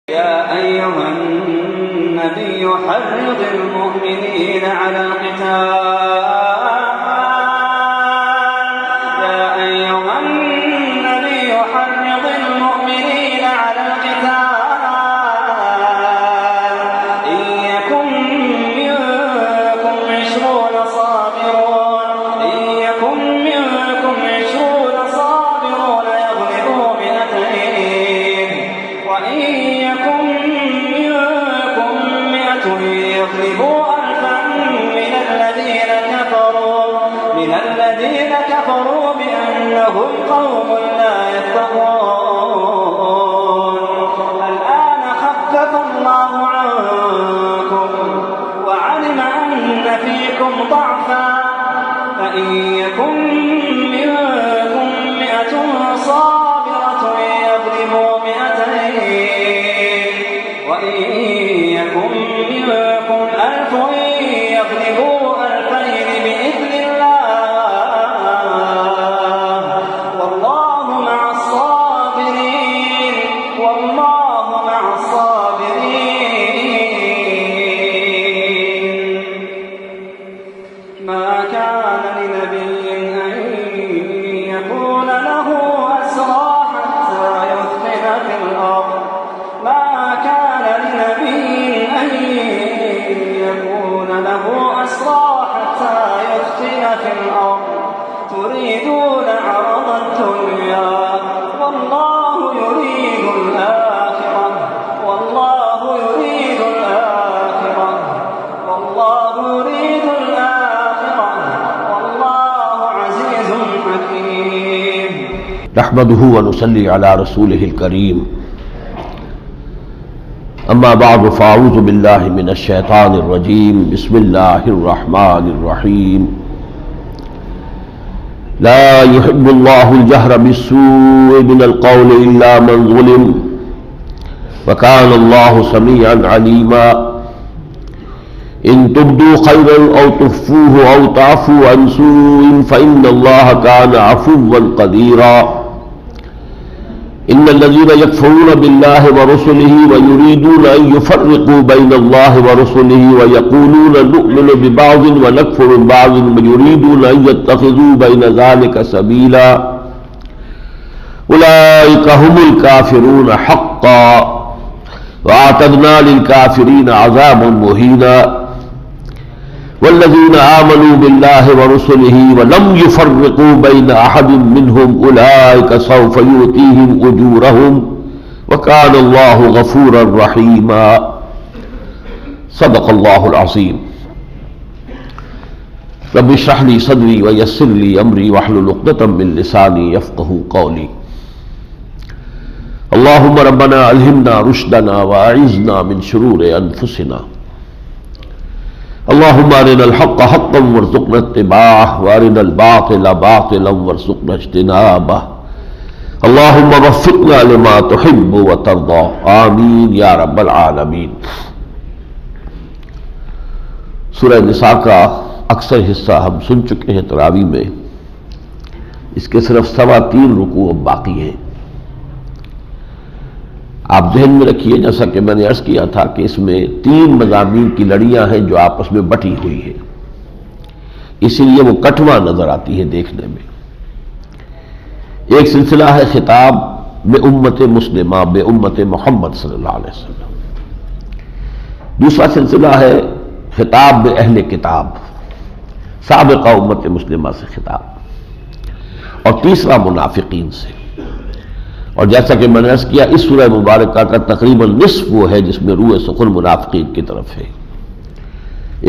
يا أيها النبي حرض المؤمنين على القتال يا أيها النبي حرض المؤمنين على القتال إن يكن منكم 20 صابرون يغلبوا 200 وإن يكن منكم 100 يغلبوا 1000 من الذين كفروا بأنهم قوم لا يفقهون الآن خفف الله عنكم وعلم أن فيكم ضعفا فإن يكن منكم 100 صابرة يغلبوا 200 وإن يكن منكم 1000 يغلبوا 2000 بإذن الله والله مع الصابرين ما كان لنبي أن يكون له أسرى حتى يثخن في الأرض تريدون عرض الدنيا والله يريد الآخرة والله عزيز حكيم. نحمده ونصلي على رسوله الكريم. اما بعد فاعوذ باللہ من الشیطان الرجیم. بسم اللہ الرحمن الرحیم. لا يحب الله الجهر بالسوء من القول الا من ظلم وكان الله سميعا عليما. ان تبدوا خيرا او تخفوه او تعفوا عن سوء فان الله كان عفوا قديرا. ان الذين يكفرون بالله ورسله ويريدون ان يفرقوا بين الله ورسله ويقولون نؤمن ببعض ونكفر ببعض ويريدون ان يتخذوا بين ذلك سبيلا اولئك هم الكافرون حقا واعتدنا للكافرين عذابا مهينا. والذين آمنوا بالله ورسله ولم يفرقوا بين أحد منهم أولئك سوف يؤتيهم أجورهم وكان الله غفورا رحيما. صدق الله العظيم. رب اشرح لي صدري ويسر لي أمري واحلل عقدة من لساني يفقهوا قولي. اللهم ربنا ألهمنا رشدنا وأعذنا من شرور أنفسنا. اللهم ارنا الحق حقا وارزقنا اتباعه وارنا الباطل باطلا وارزقنا اجتنابه. اللهم وفقنا لما تحب وترضى آمین یا رب العالمین. سورہ نساء کا اکثر حصہ ہم سن چکے ہیں تراویح میں. اس کے صرف 3.25 رکوع اب باقی ہیں. آپ ذہن میں رکھیے جیسا کہ میں نے عرض کیا تھا کہ اس میں 3 مضامین کی لڑیاں ہیں جو آپس میں بٹی ہوئی ہیں، اسی لیے وہ کٹواں نظر آتی ہے دیکھنے میں. ایک سلسلہ ہے خطاب بے امت مسلمہ بے امت محمد صلی اللہ علیہ وسلم. دوسرا سلسلہ ہے خطاب بے اہل کتاب، سابقہ امت مسلمہ سے خطاب. اور تیسرا منافقین سے. اور جیسا کہ میں نے عرض کیا اس سورہ مبارکہ کا تقریباً نصف وہ ہے جس میں روح سخن منافقین کی طرف ہے.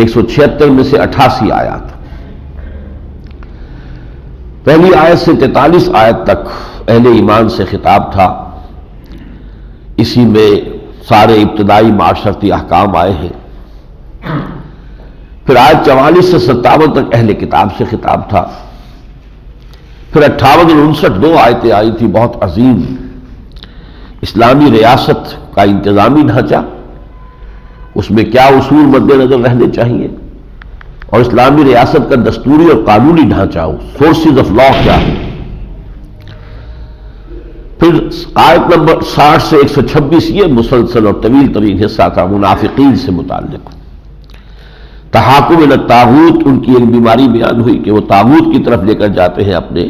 176 میں سے 88 آیات. پہلی آیت سے 43 آیت تک اہل ایمان سے خطاب تھا. اسی میں سارے ابتدائی معاشرتی احکام آئے ہیں. پھر آیت 44 سے 57 تک اہل کتاب سے خطاب تھا. پھر 58 اور 59 2 آیتیں آئی تھی بہت عظیم. اسلامی ریاست کا انتظامی ڈھانچہ، اس میں کیا اصول مد نظر رہنے چاہیے، اور اسلامی ریاست کا دستوری اور قانونی ڈھانچہ، سورسز آف لا کیا ہے. پھر آیت نمبر 60 سے 126 یہ مسلسل اور طویل ترین حصہ تھا منافقین سے متعلق. تحاکم الی الطاغوت، ان کی ایک بیماری بیان ہوئی کہ وہ طاغوت کی طرف لے کر جاتے ہیں اپنے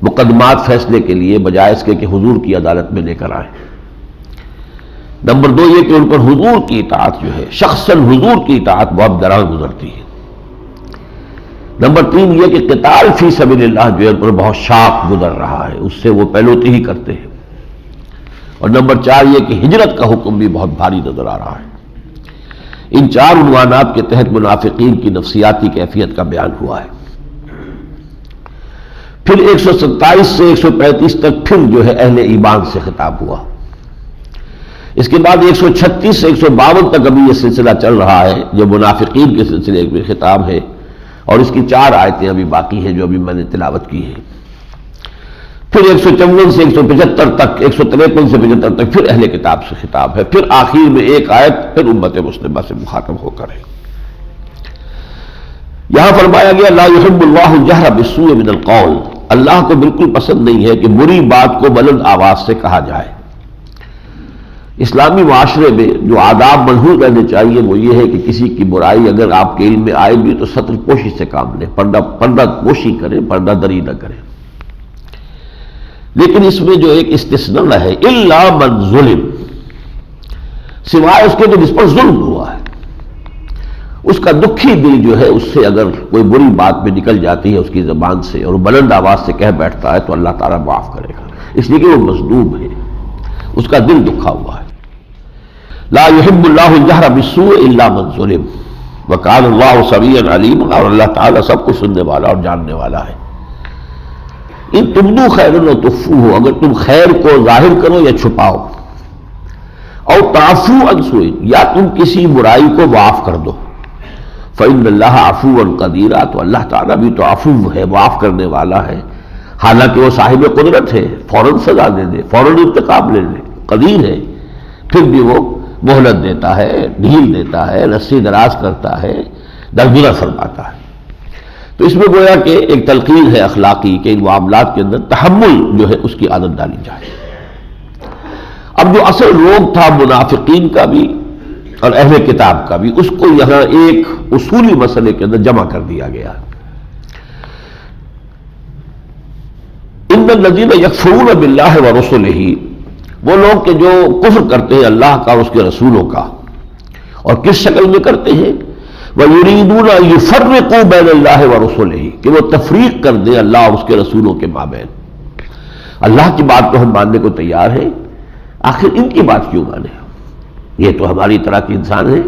مقدمات فیصلے کے لیے، بجائے اس کے کہ حضور کی عدالت میں لے کر آئیں. نمبر 2 یہ کہ ان پر حضور کی اطاعت جو ہے، شخصاً حضور کی اطاعت بہت گراں گزرتی ہے. نمبر 3 یہ کہ قتال فی سبیل اللہ جو ہے ان پر بہت شاق گزر رہا ہے، اس سے وہ پہلوتی ہی کرتے ہیں. اور نمبر 4 یہ کہ ہجرت کا حکم بھی بہت بھاری نظر آ رہا ہے. ان 4 عنوانات کے تحت منافقین کی نفسیاتی کیفیت کا بیان ہوا ہے. پھر 127 سے 135 تک پھر جو ہے اہل ایمان سے خطاب ہوا. اس کے بعد 136 سے 152 تک ابھی یہ سلسلہ چل رہا ہے جو منافقین کے سلسلے میں خطاب ہے، اور اس کی 4 آیتیں ابھی باقی ہیں جو ابھی میں نے تلاوت کی ہیں. پھر 154 سے 175 تک، 153 سے 75 تک پھر اہل کتاب سے خطاب ہے. پھر آخر میں ایک آیت پھر امت مسلمہ سے مخاطب ہو کر ہے. یہاں فرمایا گیا لا يحب اللہ الجہر بالسوء من القول، اللہ کو بالکل پسند نہیں ہے کہ بری بات کو بلند آواز سے کہا جائے. اسلامی معاشرے میں جو آداب ملحوظ رہنے چاہیے وہ یہ ہے کہ کسی کی برائی اگر آپ کے علم میں آئے بھی تو ستر پوشی سے کام لیں، پردہ پوشی کریں، پردہ دری نہ کریں. لیکن اس میں جو ایک استثناء ہے الا من ظلم، سوائے اس کے جو جس پر ظلم ہوا ہے، اس کا دکھی دل جو ہے اس سے اگر کوئی بری بات بھی نکل جاتی ہے اس کی زبان سے اور بلند آواز سے کہہ بیٹھتا ہے تو اللہ تعالیٰ معاف کرے گا، اس لیے کہ وہ مظلوم ہے، اس کا دل دکھا ہوا ہے. لا يحب اللہ الجہر بالسوء الا من ظلم وکان اللہ سمیعا علیما، اور اللہ تعالیٰ سب کچھ سننے والا اور جاننے والا ہے. ان تبدو خیر و تخفوہ، اگر تم خیر کو ظاہر کرو یا چھپاؤ، اور تعفو عن سوء، یا تم کسی برائی کو معاف کر دو، فإن اللہ عفو قدیر، تو اللہ تعالیٰ بھی تو عفو ہے، معاف کرنے والا ہے. حالانکہ وہ صاحب قدرت ہے، فوراً سزا دے دے، فوراً انتقام لے لے، قدیر ہے، پھر بھی وہ مہلت دیتا ہے، ڈھیل دیتا ہے، رسی دراز کرتا ہے، درگزر فرماتا ہے. تو اس میں گویا کہ ایک تلقین ہے اخلاقی کہ ان معاملات کے اندر تحمل جو ہے اس کی عادت ڈالی جائے. اب جو اصل روگ تھا منافقین کا بھی اور اہل کتاب کا بھی، اس کو یہاں ایک اصولی مسئلے کے اندر جمع کر دیا گیا. ان الذین یکفرون باللہ ورسلہ، وہ لوگ کہ جو کفر کرتے ہیں اللہ کا اور اس کے رسولوں کا، اور کس شکل میں کرتے ہیں، وَيُرِيدُونَ أَن يُفَرِّقُوا بَيْنَ اللَّهِ وَرُسُلِهِ، کہ وہ تفریق کر دیں اللہ اور اس کے رسولوں کے مابین. اللہ کی بات تو ہم ماننے کو تیار ہیں، آخر ان کی بات کیوں مانیں؟ یہ تو ہماری طرح کے انسان ہیں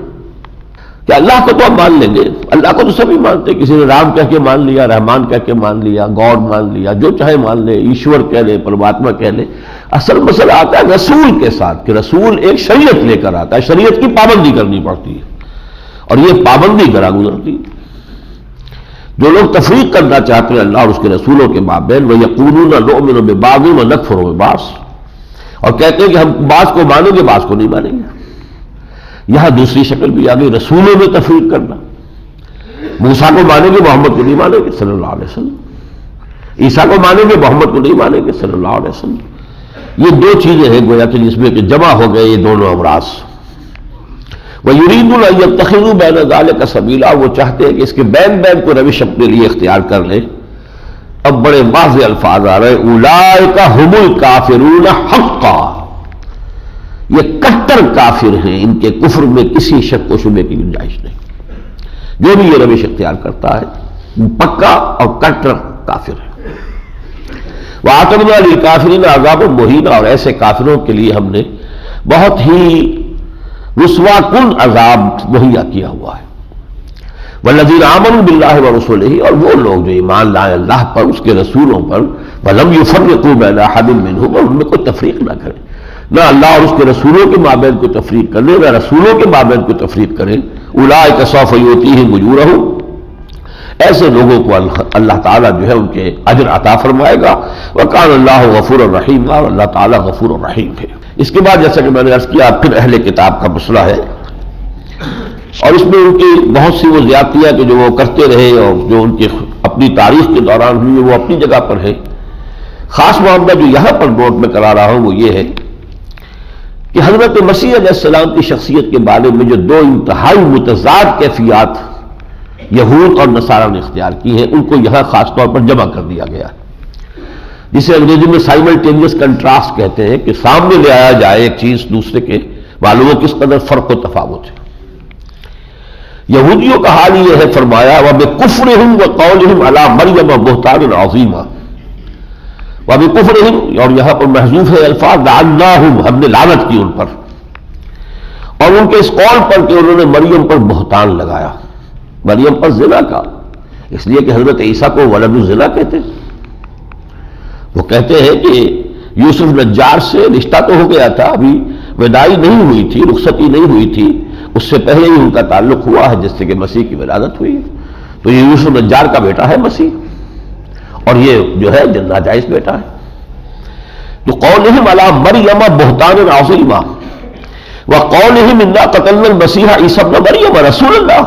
کہ اللہ کو تو ہم مان لیں گے، اللہ کو تو سبھی مانتے ہیں. کسی نے رام کہہ کے مان لیا، رحمان کہہ کے مان لیا، گاڈ مان لیا، جو چاہے مان لے، ایشور کہہ لے، پرماتما کہہ لے. اصل مسئلہ آتا ہے رسول کے ساتھ کہ رسول ایک شریعت لے کر آتا ہے، شریعت کی پابندی کرنی پڑتی ہے، اور یہ پابندی کرا گزرتی. جو لوگ تفریق کرنا چاہتے ہیں اللہ اور اس کے رسولوں کے مابین، وَيَقُولُونَ نُؤْمِنُ بِبَعْضٍ وَنَكْفُرُ بِبَعْضٍ، اور کہتے ہیں کہ ہم بعض کو مانیں گے بعض کو نہیں مانیں گے. یہاں دوسری شکل بھی آ گئی، رسولوں میں تفریق کرنا. موسیٰ کو مانیں گے محمد کو نہیں مانیں گے صلی اللہ علیہ وسلم، عیسیٰ کو مانیں گے محمد کو نہیں مانیں گے صلی اللہ علیہ وسلم. یہ دو چیزیں ہیں گویا کہ جس میں کہ جمع ہو گئے یہ دونوں امراض. وَيُرِيدُونَ أَن يَتَّخِذُوا بَيْنَ ذَلِكَ سَبِيلًا، وہ چاہتے ہیں کہ اس کے بین بین کو روش اپنے لیے اختیار کر لیں. اب بڑے واضح الفاظ آ رہے ہیں، أُولَٰئِكَ هُمُ الْكَافِرُونَ حَقًّا، یہ کٹر کافر ہیں، ان کے کفر میں کسی شک و شبے کی گنجائش نہیں. جو بھی یہ روش اختیار کرتا ہے پکا اور کٹر کافر ہے. وَأَعْتَدْنَا لِلْكَافِرِينَ عَذَابًا مُهِينًا، اور ایسے کافروں کے لیے ہم نے بہت ہی رسوا کن عذاب مہیا کیا ہوا ہے. وَالَّذِينَ آمَنُوا بِاللَّهِ وَرُسُلِهِ، اور وہ لوگ جو ایمان لائے اللہ پر، اس کے رسولوں پر، وَلَمْ يُفَرِّقُوا بَيْنَ أَحَدٍ مِّنْهُمْ، اور ان میں کوئی تفریق نہ کرے، نہ اللہ اور اس کے رسولوں کے مابین کو تفریق کرے، نہ رسولوں کے مابین کو تفریق کرے. اولئک سوف یؤتیہم اجورہم، ایسے لوگوں کو اللہ تعالیٰ جو ہے ان کے اجر عطا فرمائے گا. وکان اللہ غفور الرحیم، اور اللہ تعالیٰ غفور الرحیم ہے. اس کے بعد جیسا کہ میں نے عرض کیا پھر اہل کتاب کا مسئلہ ہے، اور اس میں ان کی بہت سی وہ زیادتیاں کہ جو وہ کرتے رہے اور جو ان کی اپنی تاریخ کے دوران ہوئی وہ اپنی جگہ پر ہے. خاص معاملہ جو یہاں پر نوٹ میں کرا رہا ہوں وہ یہ ہے کہ حضرت مسیح علیہ السلام کی شخصیت کے بارے میں جو دو انتہائی متضاد کیفیات یہود اور نصارہ نے اختیار کی ہیں ان کو یہاں خاص طور پر جمع کر دیا گیا ہے، جسے انگریزی میں سائملٹینیس کنٹراسٹ کہتے ہیں، کہ سامنے لے آیا جائے ایک چیز دوسرے کے، معلوم ہو کس قدر فرق و تفاوت ہے۔ یہودیوں کا حال یہ ہے، فرمایا وَبِكُفْرِهِمْ وَقَوْلِهِمْ عَلَى مَرْيَمَ بُهْتَانًا عَظِيمًا، وَبِكُفْرِهِمْ، اور یہاں پر محذوف ہے الفاظ لعناہم، ہم نے لعنت کی ان پر، اور ان کے اس قول پر کہ انہوں نے مریم پر بہتان لگایا، مریم پر زنا کا، اس لیے کہ حضرت عیسیٰ کو ولد الزنا کہتے ہیں۔ وہ کہتے ہیں کہ یوسف نجار سے رشتہ تو ہو گیا تھا، ابھی وداعی نہیں ہوئی تھی، رخصتی نہیں ہوئی تھی، اس سے پہلے ہی ان کا تعلق ہوا ہے جس سے کہ مسیح کی ولادت ہوئی، تو یہ یوسف نجار کا بیٹا ہے مسیح، اور یہ جو ہے ناجائز بیٹا ہے۔ تو قولہم علی مریم بہتان عظیما وقولہم انا قتلنا المسیح عیسی ابن مریم رسول اللہ،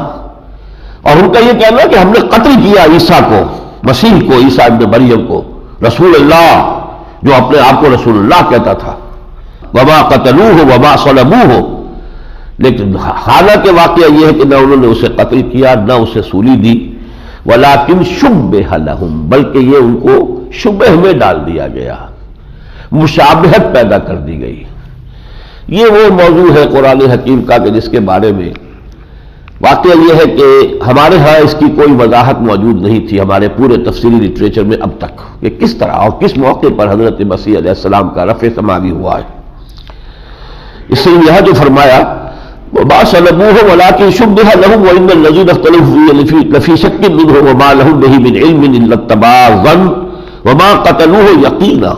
اور ان کا یہ کہنا کہ ہم نے قتل کیا عیسیٰ کو، مسیح کو، عیسیٰ ابن مریم کو، رسول اللہ، جو اپنے آپ کو رسول اللہ کہتا تھا، وما قتلوہ وما صلبوہ، لیکن حالانکہ واقعہ یہ ہے کہ نہ انہوں نے اسے قتل کیا نہ اسے سولی دی، ولیکن شبہ لہم، بلکہ یہ ان کو شبہ میں ڈال دیا گیا، مشابہت پیدا کر دی گئی۔ یہ وہ موضوع ہے قرآن حکیم کا کہ جس کے بارے میں واقعہ یہ ہے کہ ہمارے ہاں اس کی کوئی وضاحت موجود نہیں تھی ہمارے پورے تفسیری لٹریچر میں اب تک، کہ کس طرح اور کس موقع پر حضرت مسیح علیہ السلام کا رفع سماوی ہوا ہے۔ اس لیے یہاں جو فرمایا وما صلبوه ولكن شبه لهم وان الذين اختلفوا فيه لفي شك منه وما لهم به من علم الا اتباع الظن وما قتلوه یقینا،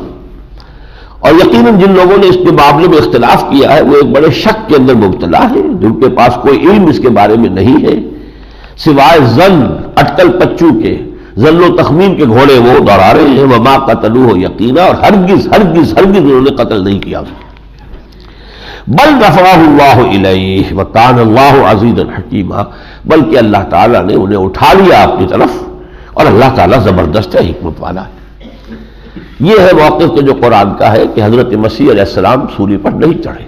اور یقیناً جن لوگوں نے اس کے معاملے میں اختلاف کیا ہے وہ ایک بڑے شک کے اندر مبتلا ہے، جن کے پاس کوئی علم اس کے بارے میں نہیں ہے سوائے ظن، اٹکل پچو کے، ظن و تخمین کے گھوڑے وہ دوڑا رہے ہیں۔ وما قتلوه یقینا، اور ہرگز ہرگز ہرگز انہوں نے قتل نہیں کیا، بل رفعہ اللہ الیہ وکان اللہ عزیزا حکیما، بلکہ اللہ تعالیٰ نے انہیں اٹھا لیا اپنی طرف، اور اللہ تعالیٰ زبردست ہے، حکمت والا ہے۔ یہ ہے موقف جو قرآن کا ہے کہ حضرت مسیح علیہ السلام سولی پر نہیں چڑھے،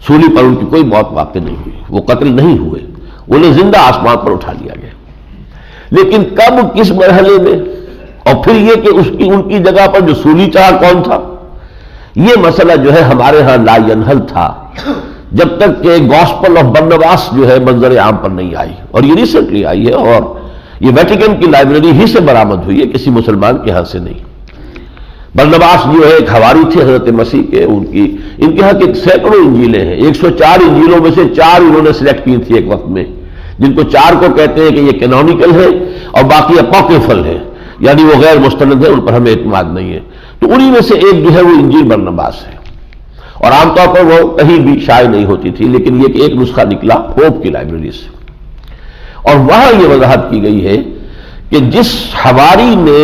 سولی پر ان کی کوئی موت واقع نہیں ہوئی، وہ قتل نہیں ہوئے، انہیں زندہ آسمان پر اٹھا لیا گیا۔ لیکن کب، کس مرحلے میں، اور پھر یہ کہ ان کی جگہ پر جو سولی چڑھا کون تھا، یہ مسئلہ جو ہے ہمارے ہاں لا ینحل تھا جب تک کہ گاسپل آف برنباس جو ہے منظر عام پر نہیں آئی، اور یہ ریسنٹلی آئی ہے، اور یہ ویٹیکن کی لائبریری ہی سے برآمد ہوئی ہے، کسی مسلمان کے ہاں سے نہیں۔ برنباس جو ہے ایک حواری تھے حضرت مسیح کے، ان کے ہاں کے سینکڑوں انجیلیں ہیں، 104 انجیلوں میں سے 4 انہوں نے سلیکٹ کی تھی ایک وقت میں، جن کو 4 کو کہتے ہیں کہ یہ کینونیکل ہے اور باقی اپوکریفل ہے، یعنی وہ غیر مستند ہے، ان پر ہمیں اعتماد نہیں ہے۔ تو انہی میں سے ایک جو ہے وہ انجیل برنباس ہے، اور عام طور پر وہ کہیں بھی شائع نہیں ہوتی تھی، لیکن یہ کہ ایک نسخہ نکلا پوپ کی لائبریری سے، اور وہاں یہ وضاحت کی گئی ہے کہ جس حواری نے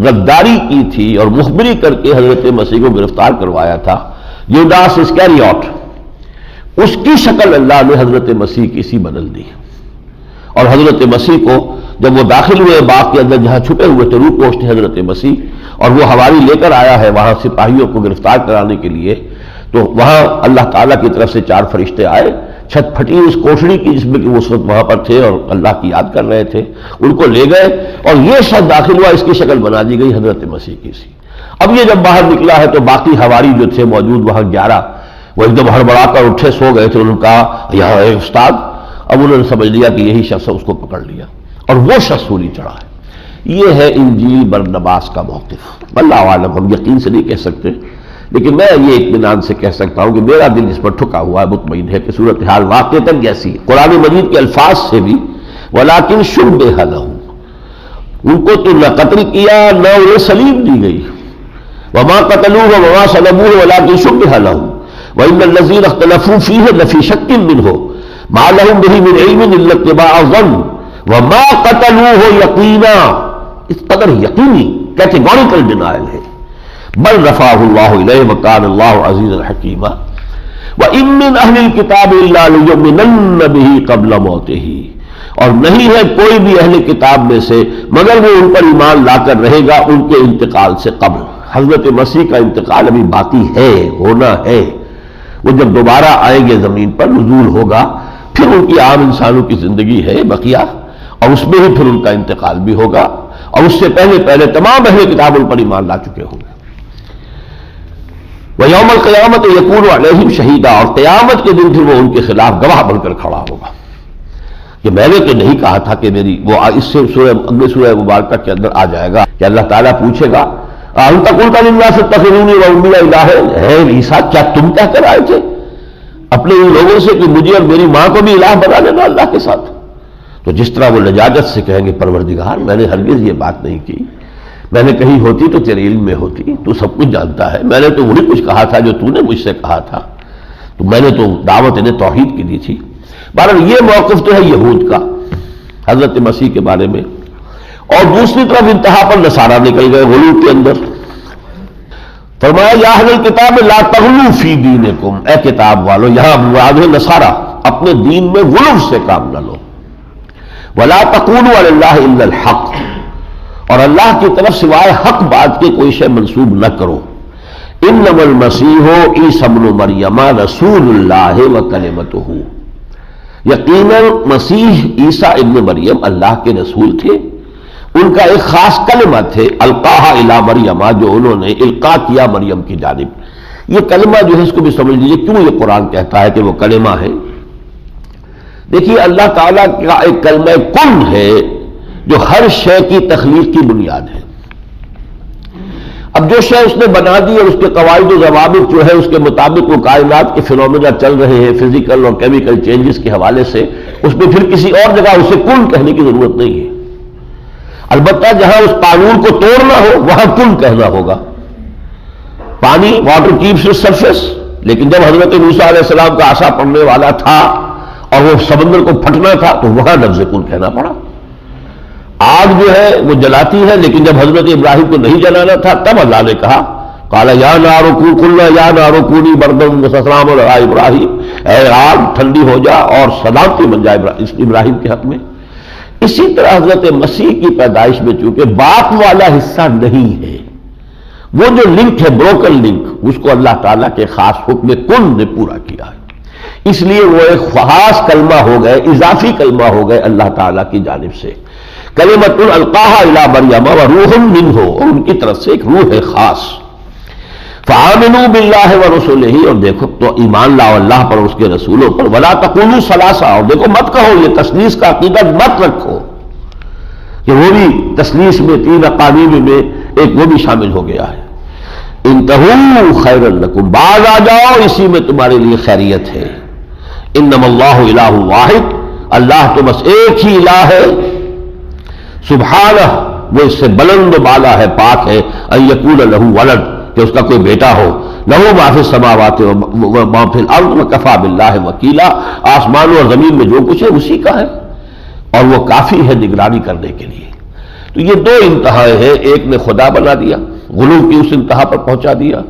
غداری کی تھی اور مخبری کر کے حضرت مسیح کو گرفتار کروایا تھا، یوڈاس اسکریوٹ، اس کی شکل اللہ نے حضرت مسیح کی سی بدل دی، اور حضرت مسیح کو جب وہ داخل ہوئے باغ کے اندر جہاں چھپے ہوئے تھے، روح پوش تھے حضرت مسیح، اور وہ حواری لے کر آیا ہے وہاں سپاہیوں کو گرفتار کرانے کے لیے، تو وہاں اللہ تعالیٰ کی طرف سے 4 فرشتے آئے، چھت پھٹی اس کوٹڑی کی جس میں کہ وہ اس وقت وہاں پر تھے اور اللہ کی یاد کر رہے تھے، ان کو لے گئے، اور یہ شخص داخل ہوا، اس کی شکل بنا دی گئی حضرت مسیح کی سی۔ اب یہ جب باہر نکلا ہے تو باقی حواری جو تھے موجود وہاں 11، وہ ایک دم ہڑبڑا کر اٹھے، سو گئے تھے، انہوں نے کہا یہاں ہے استاد، اب انہوں نے سمجھ لیا کہ یہی شخص ہے، اس کو پکڑ لیا، اور وہ شخص سولی چڑھا ہے۔ یہ ہے انجیل برنباس کا موقف، اللہ عالم، ہم یقین سے نہیں کہہ سکتے، لیکن میں یہ اطمینان سے کہہ سکتا ہوں کہ میرا دل اس پر ٹھکا ہوا ہے، مطمئن ہے کہ صورتحال واقع تک ایسی ہے، قرآن مجید کے الفاظ سے بھی ولیکن شبہ لہم، ان کو تو نہ قتل کیا نہ انہیں سلیب دی گئی، وما قتلوہ وما صلبوہ ولیکن شبہ لہم وان الذین اختلفوا فیہ لفی شک منہ ما لہم بہ من علم الا اتباع الظن وما قتلوہ یقینا، اس قدر یقینی کیٹیگوریکل ڈینائل ہے۔ بل رفعہ اللہ الیہ وکان اللہ عزیزا حکیما وان من اہل الکتاب الا لیؤمنن بہ قبل موتہ، اور نہیں ہے کوئی بھی اہل کتاب میں سے مگر وہ ان پر ایمان لا کر رہے گا ان کے انتقال سے قبل۔ حضرت مسیح کا انتقال ابھی باقی ہے، ہونا ہے۔ وہ جب دوبارہ آئیں گے زمین پر، نزول ہوگا، پھر ان کی عام انسانوں کی زندگی ہے بقیہ، اور اس میں ہی پھر ان کا انتقال بھی ہوگا، اور اس سے پہلے تمام اہل کتاب ان پر ایمان لا چکے ہوں گے۔ وَيَوْمَ الْقِيَامَةِ يَكُونُ عَلَيْهِمْ شَهِيدًا، اور قیامت کے دن پھر وہ ان کے خلاف گواہ بن کر کھڑا ہوگا کہ میں نے تو نہیں کہا تھا کہ میری وہ، اس سے اگلے سورہ مبارکہ کے اندر آ جائے گا کہ اللہ تعالیٰ پوچھے گا أَأَنْتَ قُلْتَ لِلنَّاسِ اتَّخِذُونِي وَأُمِّيَ إِلَٰهَيْنِ، ہے عیسیٰ کیا تم کہہ کر آئے تھے اپنے ان لوگوں سے کہ مجھے اور میری ماں کو بھی الہ بنا لینا اللہ کے ساتھ؟ تو جس طرح وہ لجاجت سے کہیں گے پروردگار میں نے ہرگز یہ بات نہیں کی، میں نے کہی ہوتی تو تیرے علم میں ہوتی، تو سب کچھ جانتا ہے، میں نے تو وہی کچھ کہا تھا جو تو نے مجھ سے کہا تھا، تو میں نے تو دعوت انہیں توحید کی دی تھی۔ بہرحال یہ موقف تو ہے یہود کا حضرت مسیح کے بارے میں، اور دوسری طرف انتہا پر نصارہ نکل گئے غلو کے اندر۔ فرمایا یا اہل الکتاب لا تغلوا فی دینکم، اے کتاب والو، یہاں مراد ہے نصارہ، اپنے دین میں غلو سے کام نہ لو، ولا تقولوا علی اللہ الا الحق، اور اللہ کی طرف سوائے حق بات کے کوئی شے منسوب نہ کرو۔ انما المسیح عیسی ابن مریم رسول اللہ وکلمتہ، یقیناً مسیح عیسیٰ ابن مریم اللہ کے رسول تھے، ان کا ایک خاص کلمہ تھے، القاہا الی مریم، جو انہوں نے القاء کیا مریم کی جانب۔ یہ کلمہ جو ہے اس کو بھی سمجھ لیجیے کیوں یہ قرآن کہتا ہے کہ وہ کلمہ ہے۔ دیکھیے اللہ تعالیٰ کا ایک کلمہ کن ہے جو ہر شے کی تخلیق کی بنیاد ہے۔ اب جو شے اس نے بنا دی اور اس کے قواعد و ضوابط جو ہے اس کے مطابق وہ کائنات کے فینومینا چل رہے ہیں فزیکل اور کیمیکل چینجز کے حوالے سے، اس میں پھر کسی اور جگہ اسے کن کہنے کی ضرورت نہیں ہے۔ البتہ جہاں اس قانون کو توڑنا ہو وہاں کن کہنا ہوگا۔ پانی واٹر کیپس اٹس سرفیس، لیکن جب حضرت موسیٰ علیہ السلام کا عصا پڑنے والا تھا اور وہ سمندر کو پھٹنا تھا تو وہاں لفظ کن کہنا پڑا۔ آگ جو ہے وہ جلاتی ہے، لیکن جب حضرت ابراہیم کو نہیں جلانا تھا تب اللہ نے کہا قال یا نار قلنا یا نار کونی بردا وسلاما علی ابراہیم، اے آگ ٹھنڈی ہو جا اور سلامتی بن جائے ابراہیم کے حق میں۔ اسی طرح حضرت مسیح کی پیدائش میں چونکہ باپ والا حصہ نہیں ہے، وہ جو لنک ہے بروکن لنک، اس کو اللہ تعالیٰ کے خاص حکم کن نے پورا کیا ہے، اس لیے وہ ایک خاص کلمہ ہو گئے، اضافی کلمہ ہو گئے اللہ تعالیٰ کی جانب سے۔ کلمۃ القاہا الی مریم وروح منہ، ان کی طرف سے ایک روح خاص۔ فآمنوا باللہ ورسولہ، اور دیکھو تو ایمان لاؤ اللہ پر اور اس کے رسولوں پر۔ ولا تقولوا ثلاثہ، اور دیکھو مت کہو یہ تثلیث کا عقیدہ مت رکھو کہ وہ بھی تثلیث میں تین اقانیم میں ایک وہ بھی شامل ہو گیا ہے۔ انتہوا خیر لکم، باز آ جاؤ اسی میں تمہارے لیے خیریت ہے۔ انما اللہ الہ واحد، اللہ تو بس ایک ہی الہ ہے، سبحانہ وہ اس سے بلند و بالا ہے، پاک ہے، ان یکون لہ ولد، کہ اس کا کوئی بیٹا ہو، لہو ما فی السماوات و ما فی الارض وکفی باللہ وکیلا، آسمانوں اور زمین میں جو کچھ ہے اسی کا ہے اور وہ کافی ہے نگرانی کرنے کے لیے۔ تو یہ دو انتہائیں ہیں، ایک نے خدا بنا دیا، غلو کی اس انتہا پر پہنچا دیا،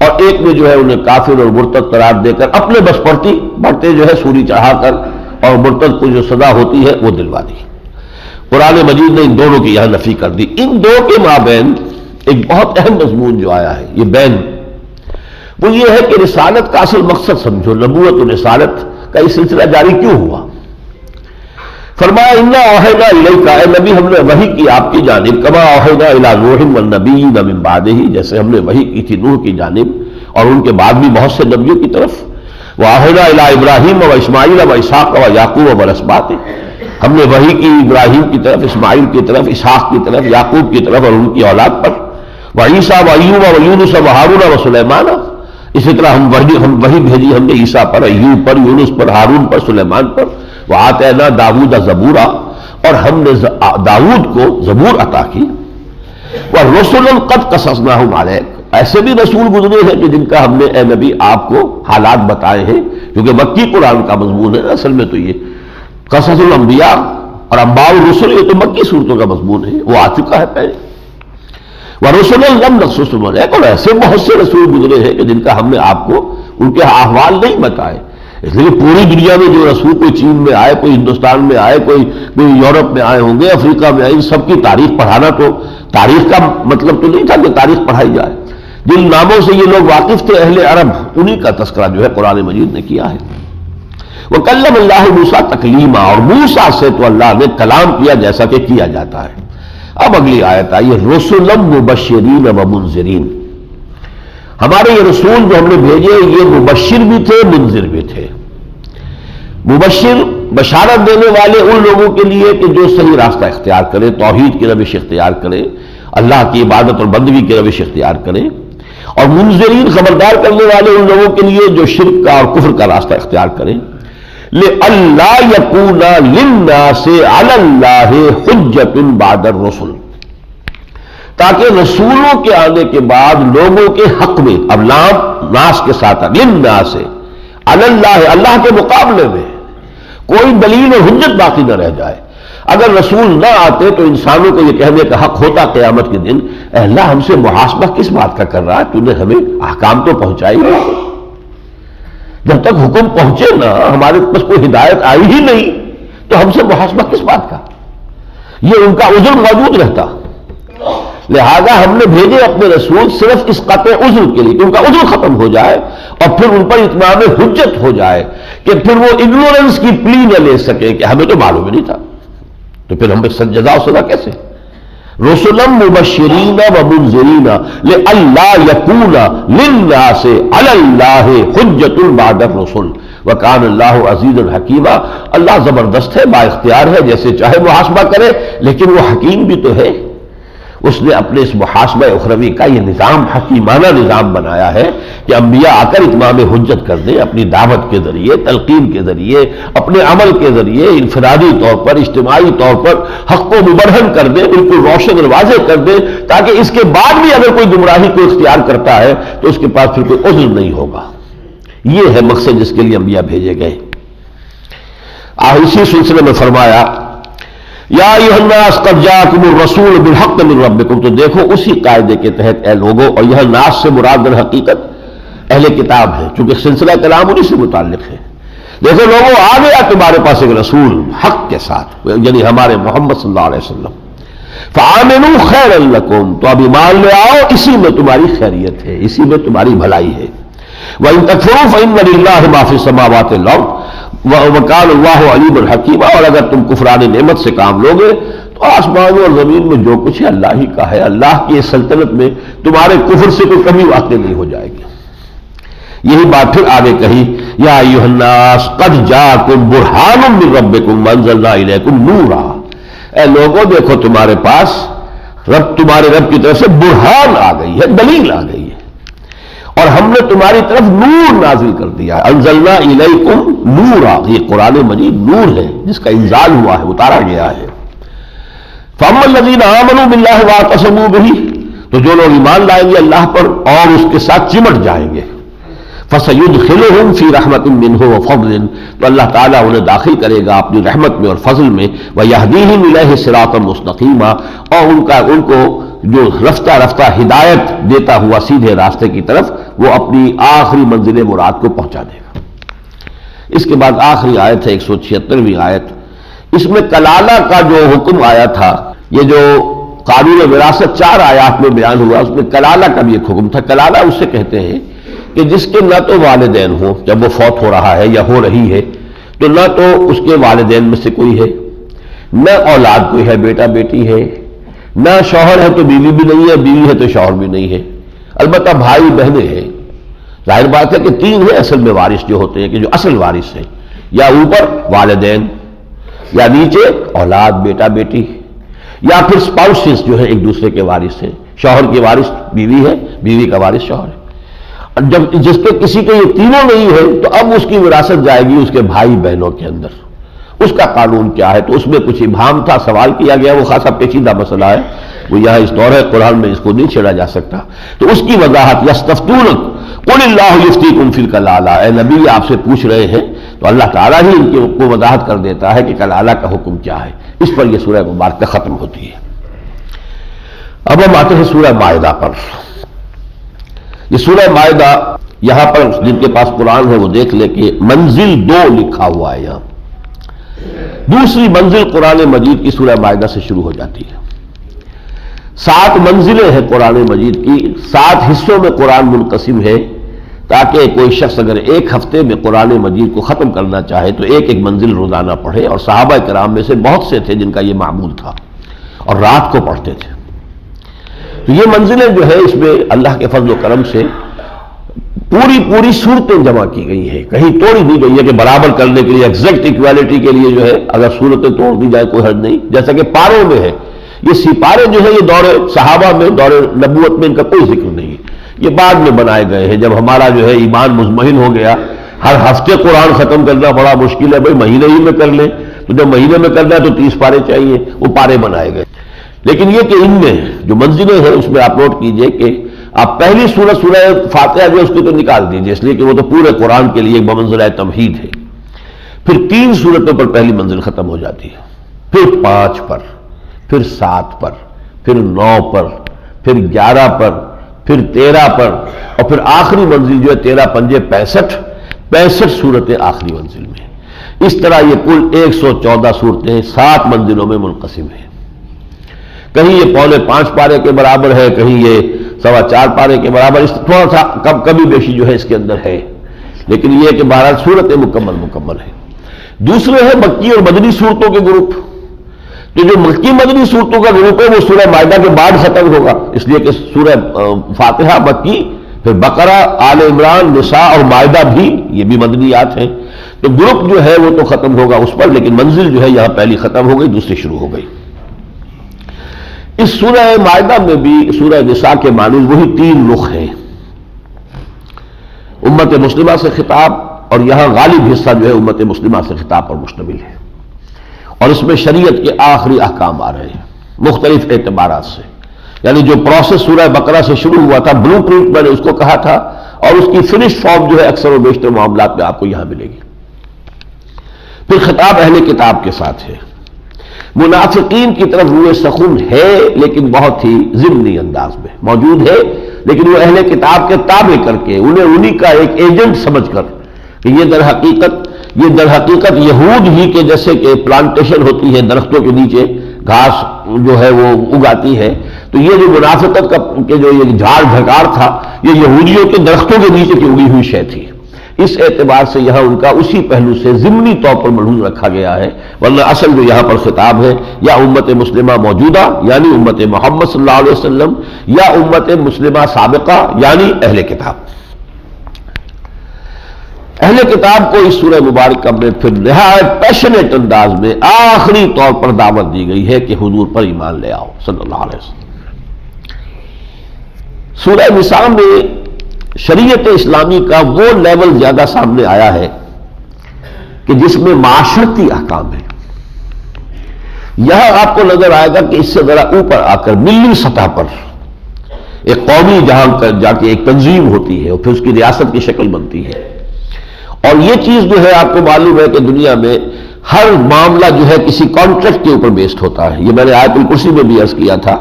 اور ایک نے جو ہے انہیں کافر اور مرتد قرار دے کر اپنے بس بڑھتے جو ہے سوری چڑھا کر اور مرتد کو جو سزا ہوتی ہے وہ دلوا دی۔ قرآن مجید نے ان دونوں کی یہاں نفی کر دی۔ ان دو کے مابین ایک بہت اہم مضمون جو آیا ہے، یہ بین، وہ یہ ہے کہ رسالت کا اصل مقصد سمجھو، نبوت و رسالت کا یہ سلسلہ جاری کیوں ہوا۔ فرمایا انا اوحینا الیک، اے نبی ہم نے وحی کی آپ کی جانب، کما اوحینا الی نوح والنبیین من بعدہ، جیسے ہم نے وحی کی تھی نوح کی جانب اور ان کے بعد بھی بہت سے نبیوں کی طرف، واوحینا الی ابراہیم و اسماعیل و اسحاق و یعقوب و الاسباط، ہم نے وحی کی ابراہیم کی طرف، اسماعیل کی طرف، اسحاق کی طرف، یعقوب کی طرف اور ان کی اولاد پر، وعیسیٰ و ایوب و یونس و ہارون و سلیمان، اسی طرح ہم وحی بھیجی ہم نے عیسیٰ پر، ایوب پر، یونس پر، ہارون پر، سلیمان پر، وآتینا داؤد زبورا، اور ہم نے داؤد کو زبور عطا کی، ورسلا قد قصصناہم علیک، ایسے بھی رسول گزرے ہیں کہ جن کا ہم نے اے نبی آپ کو حالات بتائے ہیں، کیونکہ مکی قرآن کا مضمون ہے اصل میں تو یہ قصص الانبیاء اور انباء الرسل، یہ تو مکی صورتوں کا مضمون ہے، وہ آ چکا ہے پہلے۔ ورسلا لم نقصصهم علیک، اور ایسے بہت سے رسول گزرے ہیں کہ جن کا ہم نے آپ کو ان کے احوال نہیں بتائے، اس لیے پوری دنیا میں جو رسول کوئی چین میں آئے، کوئی ہندوستان میں آئے، کوئی یورپ میں آئے ہوں گے، افریقہ میں آئے، ان سب کی تاریخ پڑھانا تو تاریخ کا مطلب تو نہیں تھا کہ تاریخ پڑھائی جائے. جن ناموں سے یہ لوگ واقف تھے اہل عرب، انہی کا تذکرہ جو ہے قرآن مجید نے کیا ہے. وَكَلَّمَ اللَّهُ مُوسَىٰ تَكْلِيمًا، اور موسیٰ سے تو اللہ نے کلام کیا جیسا کہ کیا جاتا ہے. اب اگلی آیت آئی رُسُلًا مُبَشِّرِينَ وَمُنذِرِينَ. ہمارے یہ رسول جو ہم نے بھیجے یہ مبشر بھی تھے، منذر بھی تھے. مبشر بشارت دینے والے ان لوگوں کے لیے کہ جو صحیح راستہ اختیار کرے، توحید کی روش اختیار کرے، اللہ کی عبادت اور بندگی کی روش اختیار کرے. اور منذرین خبردار کرنے والے ان لوگوں کے لیے جو شرک کا اور کفر کا راستہ اختیار کرے. لِأَلَّا يَكُونَ لِلنَّاسِ عَلَى اللَّهِ حُجَّةٌ بَعْدَ الرُّسُلِ، تاکہ رسولوں کے آنے کے بعد لوگوں کے حق میں، اب لام ناس کے ساتھ للناس علی اللہ، اللہ کے مقابلے میں کوئی دلیل و حجت باقی نہ رہ جائے. اگر رسول نہ آتے تو انسانوں کو یہ کہنے کا حق ہوتا قیامت کے دن، اے اللہ ہم سے محاسبہ کس بات کا کر رہا ہے، تو نے ہمیں احکام تو پہنچائی نہیں. جب تک حکم پہنچے نہ، ہمارے پاس کوئی ہدایت آئی ہی نہیں، تو ہم سے محاسبہ کس بات کا. یہ ان کا عذر موجود رہتا. لہذا ہم نے بھیجے اپنے رسول صرف اس قطع عذر کے لیے کہ ان کا عذر ختم ہو جائے اور پھر ان پر اتمام حجت ہو جائے، کہ پھر وہ اگنورنس کی پلی نہ لے سکے کہ ہمیں تو معلوم ہی نہیں تھا. تو پھر ہم پہ جزا و سزا کیسے؟ رسلا مبشرین ومنذرین لئلا یکون للناس علی اللہ حجۃ بعد الرسل وکان اللہ عزیزا حکیما. اللہ زبردست ہے، با اختیار ہے، جیسے چاہے محاسبہ کرے، لیکن وہ حکیم بھی تو ہے. اس نے اپنے اس محاسبہ اخروی کا یہ نظام حکیمانہ نظام بنایا ہے کہ انبیاء آ کر اتمام حجت کر دیں، اپنی دعوت کے ذریعے، تلقین کے ذریعے، اپنے عمل کے ذریعے، انفرادی طور پر، اجتماعی طور پر حق کو مبرہن کر دیں، بالکل روشن اور واضح کر دیں، تاکہ اس کے بعد بھی اگر کوئی گمراہی کو اختیار کرتا ہے تو اس کے پاس پھر کوئی عذر نہیں ہوگا. یہ ہے مقصد جس کے لیے انبیاء بھیجے گئے. اسی سلسلے میں فرمایا یا ایھا الناس قد جاءکم الرسول بالحق من ربکم. تو دیکھو اسی قاعدے کے تحت اے لوگوں، اور یہ ناس سے مراد در حقیقت اہل کتاب ہے، چونکہ سلسلہ کلام انہی سے متعلق ہے. دیکھو لوگوں، آ گیا تمہارے پاس ایک رسول حق کے ساتھ، یعنی ہمارے محمد صلی اللہ علیہ وسلم. فآمنوا خیرا لکم، تو اب ایمان لے آؤ، اسی میں تمہاری خیریت ہے، اسی میں تمہاری بھلائی ہے. وإن تکفروا فإن للہ ما فی السماوات والأرض وَكَانَ اللَّهُ عَلِيمًا حَكِيمًا. اور اگر تم کفران نعمت سے کام لوگے تو آسمانوں اور زمین میں جو کچھ ہے اللہ ہی کا ہے. اللہ کی سلطنت میں تمہارے کفر سے کوئی کمی واقع نہیں ہو جائے گی. یہی بات پھر آگے کہی یا ایھا الناس قد جاءکم برہان من ربکم وانزلنا الیکم نورا. اے لوگوں دیکھو تمہارے پاس تمہارے رب کی طرف سے برہان آ گئی ہے، دلیل آ گئی ہے، اور ہم نے تمہاری طرف نور نازل کر دیا. انزلنا الیکم نورا، یہ قرآن مجید نور ہے جس کا انزال ہوا ہے، اتارا گیا ہے. فاما الذین آمنوا باللہ واعتصموا بہ، تو جو لوگ ایمان لائیں گے اللہ پر اور اس کے ساتھ چمٹ جائیں گے، فسیدخلہم فی رحمۃ منہ وفضل، تو اللہ تعالیٰ انہیں داخل کرے گا اپنی رحمت میں اور فضل میں. ویہدیہم الیہ صراطا مستقیما، اور ان کو جو رفتہ رفتہ ہدایت دیتا ہوا سیدھے راستے کی طرف وہ اپنی آخری منزل مراد کو پہنچا دے گا. اس کے بعد آخری آیت ہے 176ویں آیت. اس میں کلالہ کا جو حکم آیا تھا، یہ جو قانون وراثت 4 آیات میں بیان ہوا، اس میں کلالہ کا بھی ایک حکم تھا. کلالہ اس سے کہتے ہیں کہ جس کے نہ تو والدین ہوں، جب وہ فوت ہو رہا ہے یا ہو رہی ہے تو نہ تو اس کے والدین میں سے کوئی ہے، نہ اولاد کوئی ہے، بیٹا بیٹی ہے، نہ شوہر ہے تو بیوی بھی نہیں ہے، بیوی ہے تو شوہر بھی نہیں ہے، البتہ بھائی بہنیں ہیں. ظاہر بات ہے کہ 3 ہیں اصل میں وارث جو ہوتے ہیں، کہ جو اصل وارث ہیں، یا اوپر والدین، یا نیچے اولاد بیٹا بیٹی، یا پھر اسپاؤسز جو ہے ایک دوسرے کے وارث ہیں. شوہر کی وارث بیوی ہے، بیوی کا وارث شوہر ہے. جب جس کے کسی کے یہ تینوں نہیں ہے تو اب اس کی وراثت جائے گی اس کے بھائی بہنوں کے اندر. اس کا قانون کیا ہے؟ تو اس میں کچھ ابہام تھا، سوال کیا گیا، وہ خاصا پیچیدہ مسئلہ ہے، وہ یہاں اس دورہ قرآن میں اس کو نہیں چھیڑا جا سکتا. تو اس کی وضاحت یستفتونک قل اللہ یفتیکم فی الکلالہ، اے نبی آپ سے پوچھ رہے ہیں تو اللہ تعالیٰ ہی ان کو وضاحت کر دیتا ہے کہ کلالہ کا حکم کیا ہے. اس پر یہ سورہ مبارکہ ختم ہوتی ہے. اب ہم آتے ہیں سورہ مائدہ پر. یہ سورہ مائدہ یہاں پر جن کے پاس قرآن ہے وہ دیکھ لے کہ منزل 2 لکھا ہوا ہے یہاں. دوسری منزل قرآن مجید کی سورہ مائدہ سے شروع ہو جاتی ہے. 7 منزلیں ہیں قرآن مجید کی، 7 حصوں میں قرآن منقسم ہے، تاکہ کوئی شخص اگر ایک ہفتے میں قرآن مجید کو ختم کرنا چاہے تو ایک ایک منزل روزانہ پڑھے. اور صحابہ کرام میں سے بہت سے تھے جن کا یہ معمول تھا اور رات کو پڑھتے تھے. تو یہ منزلیں جو ہے اس میں اللہ کے فضل و کرم سے پوری صورتیں جمع کی گئی ہیں، کہیں توڑی نہیں گئی ہے کہ برابر کرنے کے لیے ایگزیکٹ ایکویلٹی کے لیے جو ہے اگر صورتیں توڑ دی جائے کوئی حرج نہیں. جیسا کہ پاروں میں ہے، یہ سپارے جو ہے یہ دور صحابہ میں، دور نبوت میں ان کا کوئی ذکر نہیں ہے، یہ بعد میں بنائے گئے ہیں. جب ہمارا جو ہے ایمان مطمئن ہو گیا، ہر ہفتے قرآن ختم کرنا بڑا مشکل ہے، بھائی مہینے ہی میں کر لیں، تو جب مہینے میں کرنا ہے تو 30 پارے چاہیے، وہ پارے بنائے گئے. لیکن یہ کہ ان میں جو منزلیں ہیں اس میں آپ نوٹ کیجئے کہ آپ پہلی سورہ فاتحہ جو اس کو تو نکال دیجئے، اس لیے کہ وہ تو پورے قرآن کے لیے ایک بمنزلہ تمہید ہے. پھر 3 سورتوں پر پہلی منزل ختم ہو جاتی ہے، پھر 5 پر، پھر 7 پر، پھر 9 پر، پھر 11 پر، پھر 13 پر، اور پھر آخری منزل جو ہے 13 پنجے 65 صورتیں آخری منزل میں. اس طرح یہ کل 114 صورتیں 7 منزلوں میں منقسم ہیں. کہیں یہ 4.25 پارے کے برابر ہے، کہیں یہ 4.25 پارے کے برابر، اس تھوڑا سا کمی بیشی جو ہے اس کے اندر ہے، لیکن یہ کہ بہرحال صورتیں مکمل ہے. دوسرے ہے مکی اور مدنی صورتوں کے گروپ. تو جو مکی مدنی صورتوں کا گروپ ہے وہ سورہ مائدہ کے بعد ختم ہوگا، اس لیے کہ سورہ فاتحہ مکی، پھر بقرہ، آل عمران، نساء اور مائدہ بھی یہ بھی مدنیات ہیں. تو گروپ جو ہے وہ تو ختم ہوگا اس پر، لیکن منزل جو ہے یہاں پہلی ختم ہو گئی، دوسری شروع ہو گئی. اس سورہ مائدہ میں بھی سورہ نساء کے معنی وہی 3 رخ ہیں. امت مسلمہ سے خطاب، اور یہاں غالب حصہ جو ہے امت مسلمہ سے خطاب پر مشتمل ہے، اور اس میں شریعت کے آخری احکام آ رہے ہیں مختلف اعتبارات سے. یعنی جو پروسیس سورہ بقرہ سے شروع ہوا تھا، بلو پرنٹ میں نے اس کو کہا تھا، اور اس کی فنش فارم جو ہے اکثر و بیشتر معاملات میں آپ کو یہاں ملے گی. پھر خطاب اہل کتاب کے ساتھ ہے. منافقین کی طرف روئے سخن ہے، لیکن بہت ہی ضمنی انداز میں موجود ہے، لیکن وہ اہل کتاب کے تابع کر کے انہیں کا ایک ایجنٹ سمجھ کر کہ یہ در حقیقت یہود ہی کے جیسے کہ پلانٹیشن ہوتی ہے، درختوں کے نیچے گھاس جو ہے وہ اگاتی ہے، تو یہ جو منافقت کا جو یہ جھاڑ جھکار تھا یہ یہودیوں کے درختوں کے نیچے کی اگی ہوئی شے تھی. اس اعتبار سے یہاں ان کا اسی پہلو سے ضمنی طور پر ملحوظ رکھا گیا ہے، ورنہ اصل جو یہاں پر خطاب ہے یا امت مسلمہ موجودہ یعنی امت محمد صلی اللہ علیہ وسلم، یا امت مسلمہ سابقہ یعنی اہل کتاب. اہل کتاب کو اس سورہ مبارکہ میں پھر نہایت پیشنیٹ انداز میں آخری طور پر دعوت دی گئی ہے کہ حضور پر ایمان لے آؤ صلی اللہ علیہ وسلم. سورہ نساء میں شریعت اسلامی کا وہ لیول زیادہ سامنے آیا ہے کہ جس میں معاشرتی احکام ہے. یہاں آپ کو نظر آئے گا کہ اس سے ذرا اوپر آ کر ملی سطح پر ایک قومی جہاں جا کے ایک تنظیم ہوتی ہے اور پھر اس کی ریاست کی شکل بنتی ہے. اور یہ چیز جو ہے آپ کو معلوم ہے کہ دنیا میں ہر معاملہ جو ہے کسی کانٹریکٹ کے اوپر بیسڈ ہوتا ہے. یہ میں نے آیت الکرسی میں بھی عرض کیا تھا،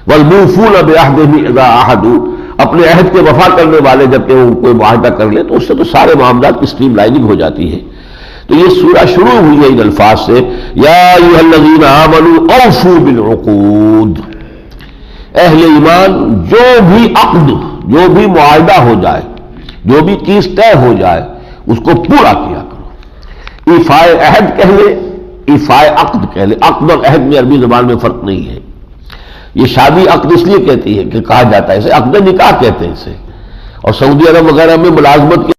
وَالْمُوفُونَ بِعَهْدِهِمْ إِذَا عَاهَدُوا، اپنے عہد کے وفا کرنے والے جب کہ وہ کوئی معاہدہ کر لے تو اس سے تو سارے معاملات کی اسٹریم لائننگ ہو جاتی ہے. تو یہ سورہ شروع ہوئی ہے ان الفاظ سے، یا ایھا الذین آمنوا اوفوا بالعقود. اہل ایمان جو بھی عقد، جو بھی معاہدہ ہو جائے، جو بھی چیز طے ہو جائے اس کو پورا کیا کرو. ایفائے عہد کہہ لے، ایفائے عقد کہہ لے. عقد اور عہد میں عربی زبان میں فرق نہیں ہے. یہ شادی عقد اس لیے کہتی ہے کہ کہا جاتا ہے اسے عقد نکاح کہتے ہیں اسے. اور سعودی عرب وغیرہ میں ملازمت کے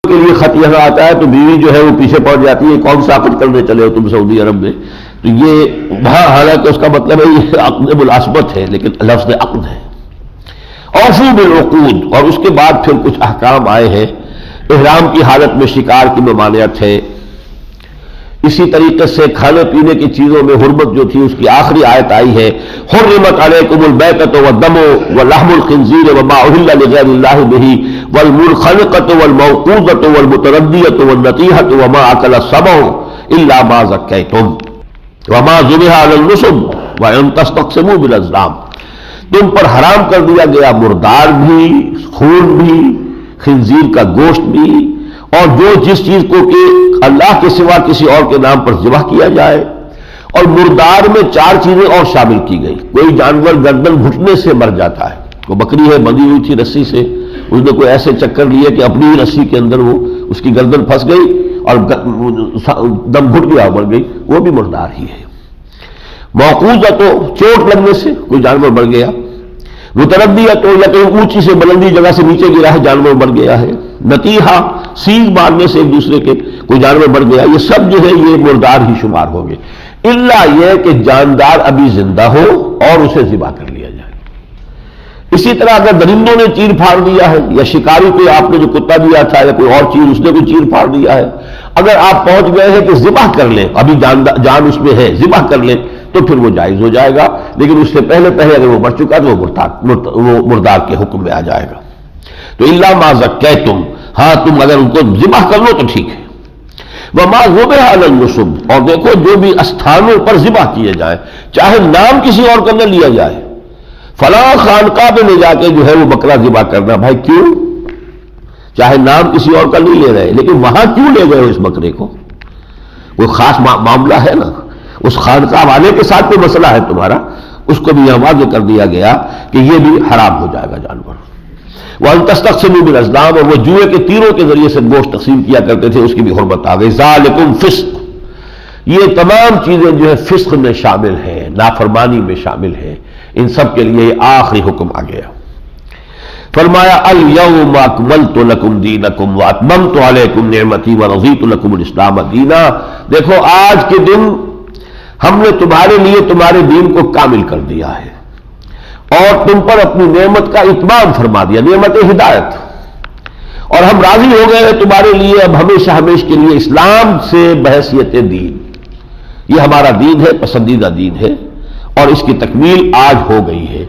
لیے خط یہاں آتا ہے تو بیوی جو ہے وہ پیچھے پڑ جاتی ہے، کون سا عقد کرنے چلے ہو تم سعودی عرب میں. تو یہ وہاں حالانکہ اس کا مطلب ہے یہ عقد ملازمت ہے، لیکن لفظ عقد ہے. اوفوا بالعقود. اور اس کے بعد پھر کچھ احکام آئے ہیں. احرام کی حالت میں شکار کی ممانعت ہے. اسی طریقے سے کھانے پینے کی چیزوں میں حرمت جو تھی اس کی آخری آیت آئی ہے، حرمت علیکم المیتۃ والدم ولحم الخنزیر وما اہل لغیر اللہ بہ والمنخنقۃ والموقوذۃ والمتردیۃ والنطیحۃ وما اکل السبع الا ما ذکیتم وما ذبح علی النصب وان تستقسموا بالازلام. تم پر حرام کر دیا گیا مردار بھی، خون بھی، خنزیر کا گوشت بھی، اور جو جس چیز کو کہ اللہ کے سوا کسی اور کے نام پر ذبح کیا جائے۔ اور مردار میں 4 چیزیں اور شامل کی گئی۔ کوئی جانور گردن گھٹنے سے مر جاتا ہے، کوئی بکری ہے بندھی ہوئی تھی رسی سے، اس نے کوئی ایسے چکر لیے کہ اپنی ہی رسی کے اندر وہ اس کی گردن پھنس گئی اور دم گھٹ گیا، مر گئی، وہ بھی مردار ہی ہے۔ موقوذہ تو چوٹ لگنے سے کوئی جانور مر گیا، متردیہ تو یا کہیں اونچی سے بلندی جگہ سے نیچے گرا ہے جانور مر گیا ہے، نتیحہ سینگ مارنے سے ایک دوسرے کے کوئی جانور مر گیا، یہ سب جو ہے یہ مردار ہی شمار ہوں گے، الا یہ کہ جاندار ابھی زندہ ہو اور اسے ذبح کر لیا جائے۔ اسی طرح اگر درندوں نے چیر پھاڑ دیا ہے، یا شکاری کو آپ نے جو کتا دیا تھا یا کوئی اور چیز اس نے کوئی چیر پھاڑ دیا ہے، اگر آپ پہنچ گئے ہیں کہ ذبح کر لیں، ابھی جان اس میں ہے، ذبح کر لیں تو پھر وہ جائز ہو جائے گا، لیکن اس سے پہلے اگر وہ مر چکا تو وہ مردار کے حکم میں آ جائے گا۔ تو الا ما زکیتم، ہاں تم اگر ان کو ذبح کر لو تو ٹھیک ہے۔ وما ذبح علی النصب، اور دیکھو جو بھی استھانوں پر ذبح کیے جائیں، چاہے نام کسی اور کا نہ لیا جائے، فلاں خانقاہ پہ لے جا کے جو ہے وہ بکرا ذبح کرنا، بھائی کیوں؟ چاہے نام کسی اور کا نہیں لے رہے، لیکن وہاں کیوں لے گئے ہو اس بکرے کو؟ کوئی خاص معاملہ ہے نا، اس خانقاہ والے کے ساتھ کوئی مسئلہ ہے تمہارا، اس کو بھی یہاں واضح کر دیا گیا کہ یہ بھی حرام ہو جائے گا جانور۔ وَأَن تَسْتَقْسِمُوا بِالْأَزْلَامِ، اور وہ جوئے کے تیروں کے ذریعے سے گوشت تقسیم کیا کرتے تھے، اس کی بھی حرمت آ گئی۔ ذَالِكُمْ فِسْقٌ، یہ تمام چیزیں جو ہے فسق میں شامل ہیں، نافرمانی میں شامل ہیں، ان سب کے لیے آخری حکم آ گیا۔ فرمایا اليوم اکملت لکم دینکم واتممت علیکم نعمتی ورضیت لکم الاسلام دینا، دیکھو آج کے دن ہم نے تمہارے لیے تمہارے دین کو کامل کر دیا ہے اور تم پر اپنی نعمت کا اتمام فرما دیا، نعمت ہدایت، اور ہم راضی ہو گئے ہیں تمہارے لیے اب ہمیشہ ہمیشہ کے لیے اسلام سے بحیثیت دین، یہ ہمارا دین ہے، پسندیدہ دین ہے، اور اس کی تکمیل آج ہو گئی ہے۔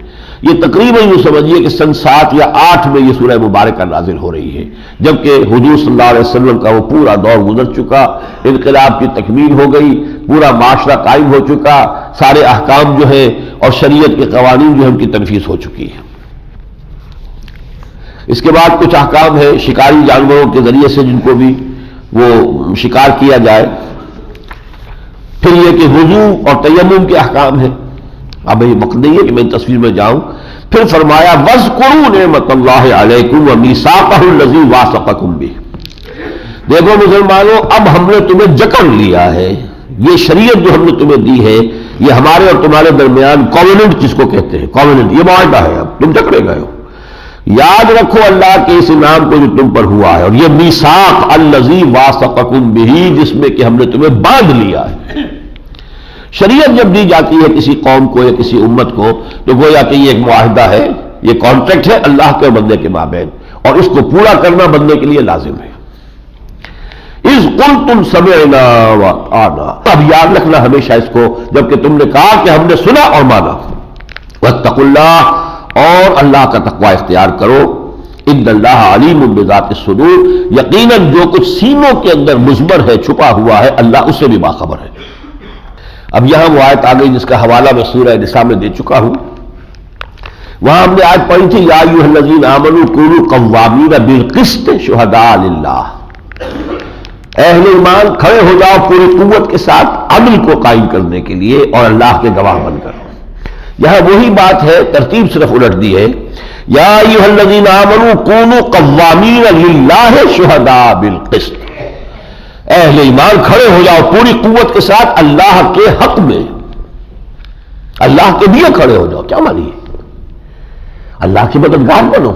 یہ تقریباً یوں سمجھیے کہ سن 7 یا 8 میں یہ سورہ مبارکہ نازل ہو رہی ہے، جبکہ حضور صلی اللہ علیہ وسلم کا وہ پورا دور گزر چکا، انقلاب کی تکمیل ہو گئی، پورا معاشرہ قائم ہو چکا، سارے احکام جو ہے اور شریعت کے قوانین جو ہے ان کی تنفیذ ہو چکی ہے۔ اس کے بعد کچھ احکام ہے شکاری جانوروں کے ذریعے سے جن کو بھی وہ شکار کیا جائے، پھر یہ کہ وضو اور تیمم کے احکام ہیں، اب یہ وقت نہیں ہے کہ میں تصویر میں جاؤں۔ پھر فرمایا وَاذْكُرُوا نِعْمَتَ اللَّهِ عَلَيْكُمْ وَمِيثَاقَهُ الَّذِي وَاثَقَكُمْ بِهِ، دیکھو مسلمانوں اب ہم نے تمہیں جکڑ لیا ہے، یہ شریعت جو ہم نے تمہیں دی ہے یہ ہمارے اور تمہارے درمیان کووننٹ جس کو کہتے ہیں، کووننٹ یہ معاہدہ ہے، اب تم جکڑے گئے ہو، یاد رکھو اللہ کے اس انعام کو جو تم پر ہوا ہے، اور یہ میثاق الذی واثقکم بہ جس میں کہ ہم نے تمہیں باندھ لیا ہے۔ شریعت جب دی جاتی ہے کسی قوم کو یا کسی امت کو تو گویا کہ یہ ایک معاہدہ ہے، یہ کانٹریکٹ ہے اللہ کے اور بندے کے مابین، اور اس کو پورا کرنا بندے کے لیے لازم ہے۔ اذ قلتم سمعنا واطعنا، اب یاد رکھنا ہمیشہ اس کو، جبکہ تم نے کہا کہ ہم نے سنا اور مانا۔ واتقوا اللہ، اور اللہ کا تقوی اختیار کرو، ان اللہ علیم بذات الصدور، یقیناً جو کچھ سینوں کے اندر مضمر ہے، چھپا ہوا ہے، اللہ اس سے بھی باخبر ہے۔ اب یہاں وہ آیت آ گئی جس کا حوالہ میں سورہ نساء میں دے چکا ہوں، وہاں ہم نے آیت پڑھی تھی یا ایھا الذین آمنوا کونوا قوامین بالقسط شہداء للہ، اہل ایمان کھڑے ہو جاؤ پوری قوت کے ساتھ عدل کو قائم کرنے کے لیے اور اللہ کے گواہ بن کر۔ یہاں وہی بات ہے، ترتیب صرف الٹ دی ہے، یا ایھا الذین آمنوا کونوا قوامین للہ شہداء بالقسط، اہل ایمان کھڑے ہو جاؤ پوری قوت کے ساتھ اللہ کے حق میں، اللہ کے لیے کھڑے ہو جاؤ۔ کیا مانی ہے؟ اللہ کی مددگار بنو،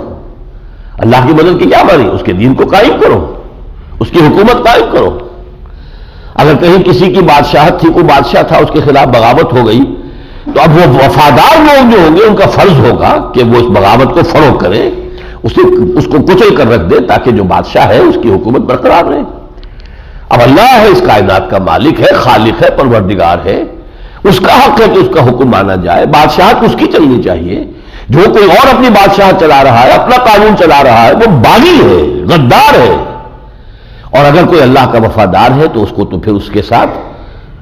اللہ کی مدد کی کیا مانی؟ اس کے دین کو قائم کرو، اس کی حکومت قائم کرو۔ اگر کہیں کسی کی بادشاہت تھی، کوئی بادشاہ تھا، اس کے خلاف بغاوت ہو گئی، تو اب وہ وفادار لوگ جو ہوں گے ان کا فرض ہوگا کہ وہ اس بغاوت کو فروغ کریں، اس کو کچل کر رکھ دیں تاکہ جو بادشاہ ہے اس کی حکومت برقرار رہے۔ اب اللہ ہے اس کائنات کا مالک ہے، خالق ہے، پروردگار ہے، اس کا حق ہے کہ اس کا حکم مانا جائے، بادشاہت اس کی چلنی چاہیے۔ جو کوئی اور اپنی بادشاہت چلا رہا ہے، اپنا قانون چلا رہا ہے، وہ باغی ہے، غدار ہے، اور اگر کوئی اللہ کا وفادار ہے تو اس کو تو پھر اس کے ساتھ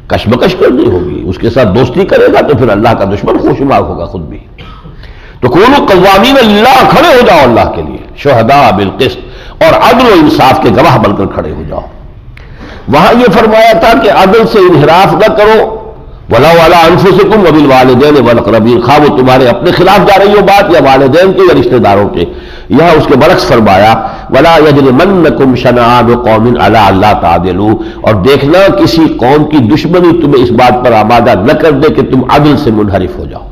کشمکش کرنی ہوگی، اس کے ساتھ دوستی کرے گا تو پھر اللہ کا دشمن خوشمار ہوگا خود بھی۔ تو کونوا قوامین للہ، کھڑے ہو جاؤ اللہ کے لیے، شہداء بالقسط، اور عدل و انصاف کے گواہ بن کر کھڑے ہو جاؤ۔ وہاں یہ فرمایا تھا کہ عدل سے انحراف نہ کرو، وَلَوْ عَلَىٰ أَنفُسِكُمْ وَبِالْوَالِدَيْنِ وَالْأَقْرَبِينَ، خواہ وہ تمہارے اپنے خلاف جا رہی ہو بات یا والدین کے یا رشتہ داروں کے۔ یہاں اس کے برعکس فرمایا وَلَا يَجْرِمَنَّكُمْ شَنَآنُ قَوْمٍ عَلَىٰ أَلَّا تَعْدِلُوا، اور دیکھنا کسی قوم کی دشمنی تمہیں اس بات پر آمادہ نہ کر دے کہ تم عدل سے منحرف ہو جاؤ۔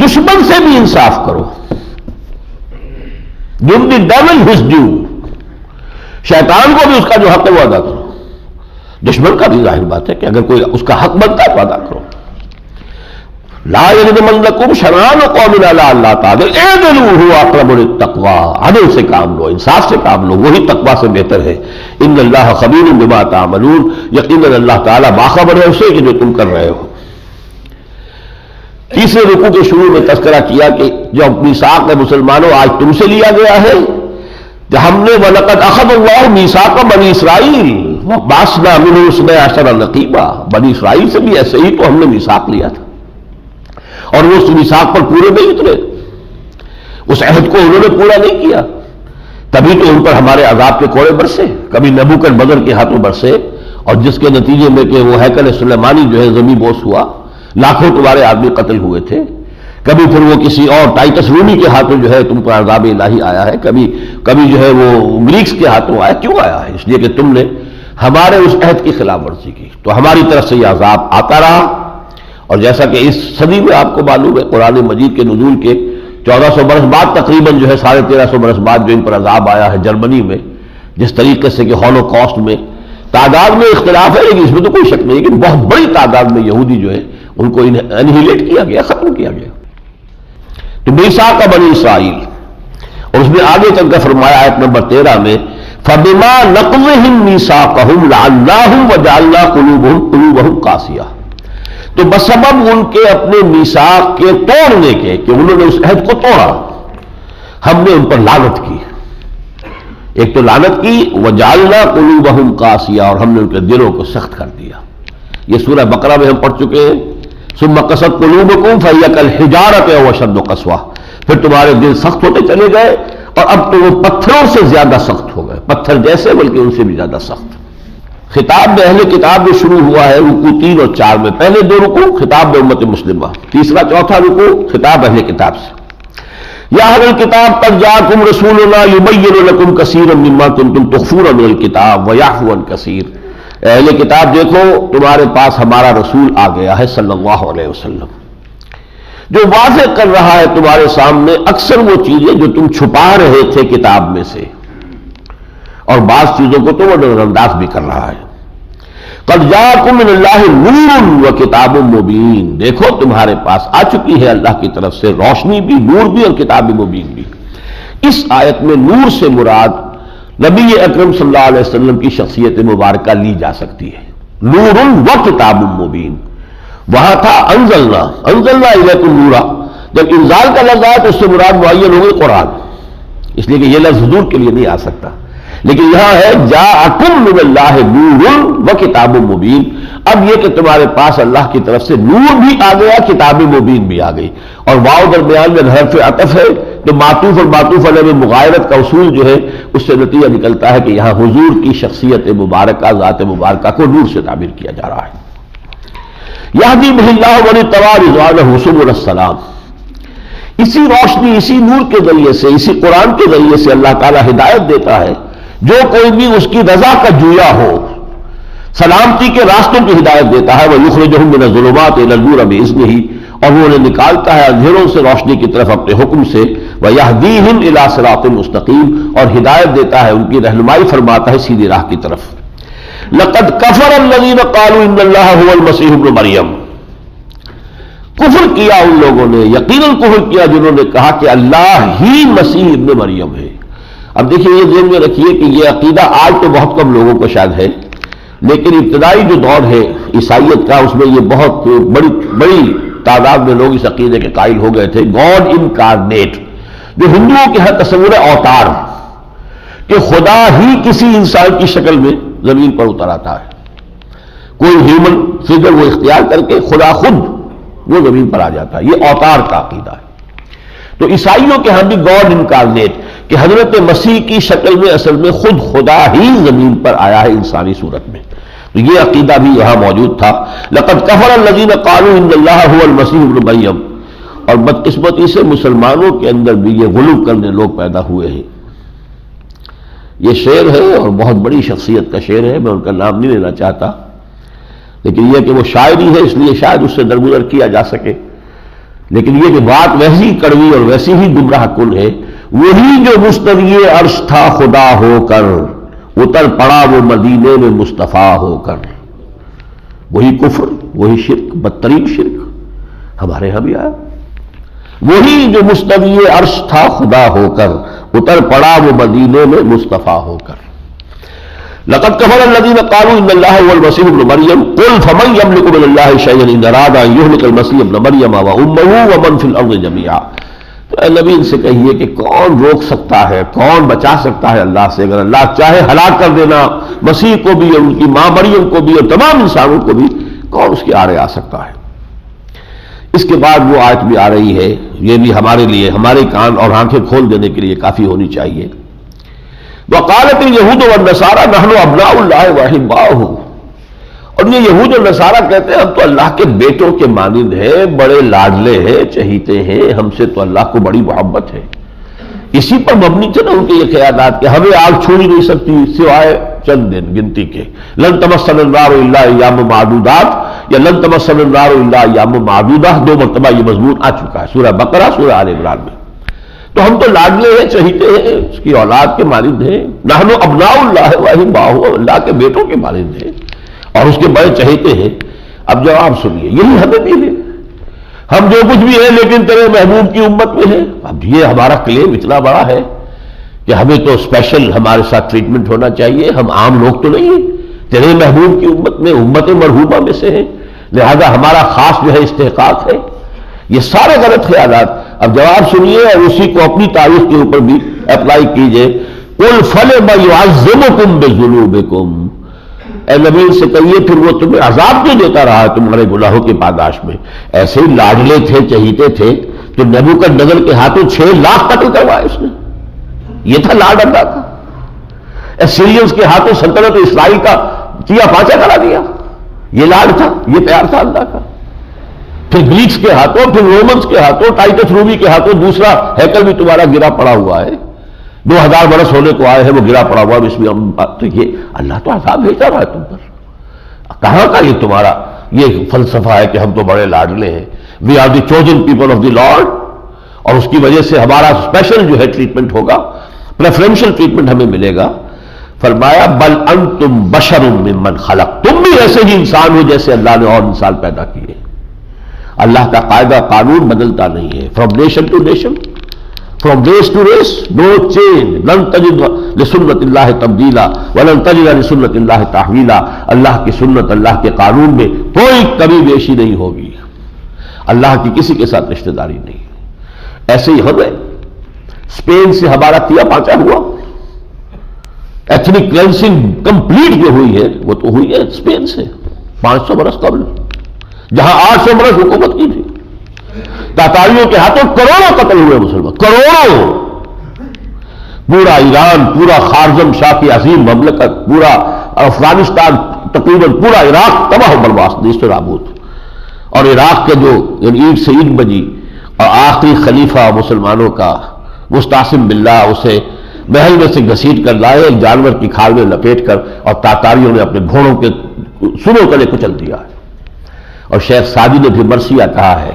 دشمن سے بھی انصاف کرو، give the devil his due، شیطان کو بھی اس کا جو حق ہے وہ ادا کرو، دشمن کا بھی ظاہر بات ہے کہ اگر کوئی اس کا حق بنتا ہے تو ادا کرو۔ لا یجرمنکم شنآن قوم علی الا تعدلوا اعدلوا هو اقرب للتقوی، عدل سے کام لو، انصاف سے کام لو، وہی تقوی سے بہتر ہے۔ ان اللہ خبیر بما تعملون، یقیناً اللہ تعالیٰ باخبر ہے اسے کہ جو تم کر رہے ہو۔ تیسرے رکوع کے شروع میں تذکرہ کیا کہ جو میثاق ہے مسلمانوں آج تم سے لیا گیا ہے، کہ ہم نے وَلَقَدْ أَخَذَ اللَّهُ مِيثَاقَ بَنِي إِسْرَائِيلَ وَبَعَثْنَا مِنْهُمْ اثْنَيْ عَشَرَ نَقِيبًا، بنی اسرائیل سے بھی ایسے ہی تو ہم نے میثاق لیا تھا، اور وہ اس میثاق پر پورے نہیں اترے، اس عہد کو انہوں نے پورا نہیں کیا، تبھی تو ان پر ہمارے عذاب کے کوڑے برسے، کبھی نبوکدنصر کے ہاتھوں برسے، اور جس کے نتیجے میں کہ وہ ہیکل سلیمانی جو ہے زمین بوس ہوا، لاکھوں تمہارے آدمی قتل ہوئے تھے، کبھی پھر وہ کسی اور ٹائٹس رومی کے ہاتھوں جو ہے تم پر عذاب الہی آیا ہے، کبھی جو ہے وہ گریکس کے ہاتھوں آیا۔ کیوں آیا ہے؟ اس لیے کہ تم نے ہمارے اس عہد کی خلاف ورزی کی، تو ہماری طرف سے یہ عذاب آتا رہا۔ اور جیسا کہ اس صدی میں آپ کو معلوم ہے قرآن مجید کے نزول کے 1400 برس بعد تقریباً جو ہے 1350 برس بعد جو ان پر عذاب آیا ہے جرمنی میں، جس طریقے سے کہ ہولوکاسٹ میں تعداد میں اختلاف ہے لیکن اس میں تو کوئی شک نہیں کہ بہت بڑی تعداد میں یہودی جو ہے ان کو انہیلیٹ کیا گیا، ختم کیا گیا۔ تو میثاق بنی اسرائیل، اور اس میں آگے چل کر فرمایا آیت نمبر 13 میں فَبِمَا نَقْضِهِمْ مِيثَاقَهُمْ لَعَنَّاهُمْ وَجَعَلْنَا قُلُوبَهُمْ قَاسِيَةً، تو بسبب ان کے اپنے میثاق کے توڑنے کے کہ انہوں نے اس عہد کو توڑا، ہم نے ان پر لعنت کی۔ ایک تو لعنت کی وَجَعَلْنَا قُلُوبَهُمْ قَاسِيَةً، اور ہم نے ان کے دلوں کو سخت کر دیا۔ یہ سورہ بقرہ میں ہم پڑھ چکے ہیں، ثم قست قلوبکم فہی کالحجارۃ او اشد قسوہ، پھر تمہارے دل سخت ہوتے چلے گئے اور اب تو وہ پتھروں سے زیادہ سخت ہو گئے، پتھر جیسے بلکہ ان سے بھی زیادہ سخت۔ خطاب میں اہل کتاب میں شروع ہوا ہے رکوع 3 اور 4 میں، پہلے 2 رکوع خطاب میں امت مسلمہ، تیسرا چوتھا رکوع خطاب اہل کتاب سے۔ یا اہل الکتاب قد جاءکم رسولنا یبین لکم کثیرا مما کنتم تخفون من الکتاب ویعفو عن کثیر، اہل کتاب دیکھو تمہارے پاس ہمارا رسول آ گیا ہے صلی اللہ علیہ وسلم، جو واضح کر رہا ہے تمہارے سامنے اکثر وہ چیزیں جو تم چھپا رہے تھے کتاب میں سے، اور بعض چیزوں کو تو وہ نظر انداز بھی کر رہا ہے۔ قد جاءکم من اللہ نور وکتاب مبین، دیکھو تمہارے پاس آ چکی ہے اللہ کی طرف سے روشنی بھی، نور بھی اور کتاب مبین بھی۔ اس آیت میں نور سے مراد نبی اکرم صلی اللہ علیہ وسلم کی شخصیت مبارکہ لی جا سکتی ہے، نور و کتاب مبین۔ وہاں تھا انزلنا الیکم نورا، جب انزال کا لفظ آیا تو اس سے مراد معین ہو گئی قرآن، اس لیے کہ یہ لفظ حضور کے لیے نہیں آ سکتا، لیکن یہاں ہے جاءکم من اللہ نور و کتاب مبین، اب یہ کہ تمہارے پاس اللہ کی طرف سے نور بھی آ گیا، کتاب مبین بھی آ گئی، اور واو درمیان میں حرف عطف ہے تو معطوف اور معطوف علیہ میں مغایرت کا اصول جو ہے اس سے نتیجہ نکلتا ہے کہ یہاں حضور کی شخصیت مبارکہ، ذات مبارکہ کو نور سے تعبیر کیا جا رہا ہے۔ یہدی بہ اللہ من اتبع رضوانہ سبل السلام، اسی روشنی، اسی نور کے ذریعے سے، اسی قرآن کے ذریعے سے اللہ تعالیٰ ہدایت دیتا ہے جو کوئی بھی اس کی رضا کا جویا ہو، سلامتی کے راستوں کی ہدایت دیتا ہے، وَيُخْرِجُهُم مِّنَ الظُّلُمَاتِ إِلَى النُّورِ بِإِذْنِهِ، اور وہ انہیں نکالتا ہے اندھیروں سے روشنی کی طرف اپنے حکم سے، وَيَهْدِيهِمْ إِلَى صِرَاطٍ مُسْتَقِيمٍ، اور ہدایت دیتا ہے، ان کی رہنمائی فرماتا ہے سیدھی راہ کی طرف۔ لَقَدْ كَفَرَ الَّذِينَ قَالُوا إِنَّ اللَّهَ هُوَ الْمَسِيحُ ابْنُ مَرْيَمَ، کفر کیا ان لوگوں نے، یقیناً کفر کیا جنہوں نے کہا کہ اللہ ہی مسیح ابن مریم ہے۔ اب دیکھیے یہ ذہن میں رکھیے کہ یہ عقیدہ آج تو بہت کم لوگوں کو شاید ہے، لیکن ابتدائی جو دور ہے عیسائیت کا اس میں یہ بہت بڑی تعداد میں لوگ اس عقیدے کے قائل ہو گئے تھے، گاڈ انکارنیٹ، جو ہندوؤں کے ہاں تصور اوتار، کہ خدا ہی کسی انسان کی شکل میں زمین پر اتر آتا ہے، کوئی ہیومن فگر وہ اختیار کر کے خدا خود وہ زمین پر آ جاتا ہے، یہ اوتار کا عقیدہ ہے۔ تو عیسائیوں کے ہاں بھی گاڈ انکارنیٹ کہ حضرت مسیح کی شکل میں اصل میں خود خدا ہی زمین پر آیا ہے انسانی صورت میں، تو یہ عقیدہ بھی یہاں موجود تھا۔ لقد کفر الذین قالوا ان اللہ هو المسیح ابن مریم، اور بدقسمتی سے مسلمانوں کے اندر بھی یہ غلو کرنے لوگ پیدا ہوئے ہیں۔ یہ شعر ہے اور بہت بڑی شخصیت کا شعر ہے، میں ان کا نام نہیں لینا چاہتا، لیکن یہ کہ وہ شاعری ہے اس لیے شاید اس سے درگزر کیا جا سکے، لیکن یہ کہ بات ویسی کڑوی اور ویسی ہی گمراہ کن ہے۔ وہی جو مستوی عرش تھا خدا ہو کر، اتر پڑا وہ مدینے میں مصطفیٰ ہو کر۔ وہی کفر، وہی شرک، بدترین شرک ہمارے ہاں بھی آیا۔ وہی جو مستوی عرش تھا خدا ہو کر، اتر پڑا وہ مدینے میں مصطفیٰ ہو کر۔ لقد کفر الذین قالوا ان اللہ هو المسیح ابن مریم قل فمن یملک من اللہ شیئا ان اراد ان یہلک المسیح ابن مریم وامہ ومن فی الارض جميعا۔ تو اے نبی ان سے کہیے کہ کون روک سکتا ہے، کون بچا سکتا ہے اللہ سے؟ اگر اللہ چاہے ہلاک کر دینا مسیح کو بھی اور ان کی ماں مریم کو بھی اور تمام انسانوں کو بھی، کون اس کے آڑے آ سکتا ہے؟ اس کے بعد وہ آیت بھی آ رہی ہے، یہ بھی ہمارے لیے، ہمارے کان اور آنکھیں کھول دینے کے لیے کافی ہونی چاہیے۔ وقالت اليہود والنصارى نحن ابناء اللہ واحباؤہ، اور یہ یہود اور نصارہ کہتے ہیں ہم تو اللہ کے بیٹوں کے مانند ہیں، بڑے لاڈلے ہیں، چہیتے ہیں، ہم سے تو اللہ کو بڑی محبت ہے۔ اسی پر مبنی تھے نا ان کے یہ خیالات کہ ہمیں آگ چھو ہی نہیں سکتی سوائے چند دن گنتی کے، لن تمسنا النار الا ایام معدودات یا لن تمسنا النار الا ایام معدودہ، دو مرتبہ یہ مضمون آ چکا ہے سورہ بقرہ، سورہ آل عمران میں۔ تو ہم تو لاڈلے ہیں، چہیتے ہیں، اس کی اولاد کے مانند ہیں، نحن ابناء اللہ واحباؤہ، اللہ کے بیٹوں کے مانند ہیں اور اس کے بڑے چہیتے ہیں۔ اب جواب سنیے، یہی ہمیں بھی ہے، ہم جو کچھ بھی ہیں لیکن تیرے محبوب کی امت میں ہیں۔ اب یہ ہمارا کلیم اتنا بڑا ہے کہ ہمیں تو اسپیشل ہمارے ساتھ ٹریٹمنٹ ہونا چاہیے، ہم عام لوگ تو نہیں ہیں، تیرے محبوب کی امت میں، امت مرحومہ میں سے ہیں، لہذا ہمارا خاص جو ہے استحقاق ہے۔ یہ سارے غلط خیالات۔ اب جواب سنیے اور اسی کو اپنی تاریخ کے اوپر بھی اپلائی کیجئے۔ قُلْ فَلِمَ يُعَذِّبُكُمْ بِذُنُوبِكُمْ، اے نبی سے کہیے پھر وہ تمہیں عذاب کیوں دیتا رہا ہے تمہارے گناہوں کی پاداش میں؟ ایسے ہی لاڈلے تھے، چہیتے تھے، تو نبوکدنضر کے ہاتھوں 6 لاکھ قتل کروائے اس نے، یہ تھا لاڈ اللہ کا۔ اسیرینز کے ہاتھوں سلطنت اسرائیل کا چیا پانچا کرا دیا، یہ لاڈ تھا، یہ پیار تھا اللہ کا۔ پھر گریکس کے ہاتھوں، پھر رومنز کے ہاتھوں، ٹائٹس رومی کے ہاتھوں دوسرا ہیکل بھی تمہارا گرا پڑا ہوا ہے، 2000 برس ہونے کو آئے ہیں، وہ گرا پڑا ہوا ہے اس میں۔ تو یہ اللہ تو عذاب بھیجا رہا ہے تم پر۔ کہاں کا یہ تمہارا یہ فلسفہ ہے کہ ہم تو بڑے لاڈلے ہیں، we are the chosen people of the lord, اور اس کی وجہ سے ہمارا اسپیشل جو ہے ٹریٹمنٹ ہوگا، پریفرنشل ٹریٹمنٹ ہمیں ملے گا۔ فرمایا بل انتم بشر ممن خلق، تم بھی ایسے ہی انسان ہو جیسے اللہ نے اور انسان پیدا کیے۔ اللہ کا قاعدہ قانون بدلتا نہیں ہے، from nation to nation, from race to race, no change, لن تجد لسنت اللہ تبدیلا ولن تجد لسنت اللہ تحویلا۔ اللہ کی سنت، اللہ کے قانون میں کوئی کمی بیشی نہیں ہوگی، اللہ کی کسی کے ساتھ رشتہ داری نہیں۔ ایسے ہی ہمیں اسپین سے ہمارا کیا پانچا ہوا، ایتھنک کلینسنگ کمپلیٹ جو ہوئی ہے وہ تو ہوئی ہے اسپین سے 500 برس قبل، جہاں 800 برس حکومت کی تھی۔ تاتاریوں کے ہاتھوں کروڑوں قتل ہوئے مسلمان، کروڑوں۔ پورا ایران، پورا خارزم شاہ کی عظیم مملکت، پورا افغانستان، تقریباً پورا عراق تباہ و برباد، نیست و نابود۔ اور عراق کے جو اینٹ سے اینٹ بجی، اور آخری خلیفہ مسلمانوں کا مستعصم باللہ اسے محل میں سے گھسیٹ کر لائے، ایک جانور کی کھال میں لپیٹ کر، اور تاتاریوں نے اپنے گھوڑوں کے سروں تلے کچل دیا ہے۔ اور شیخ سعدی نے بھی مرثیہ کہا ہے،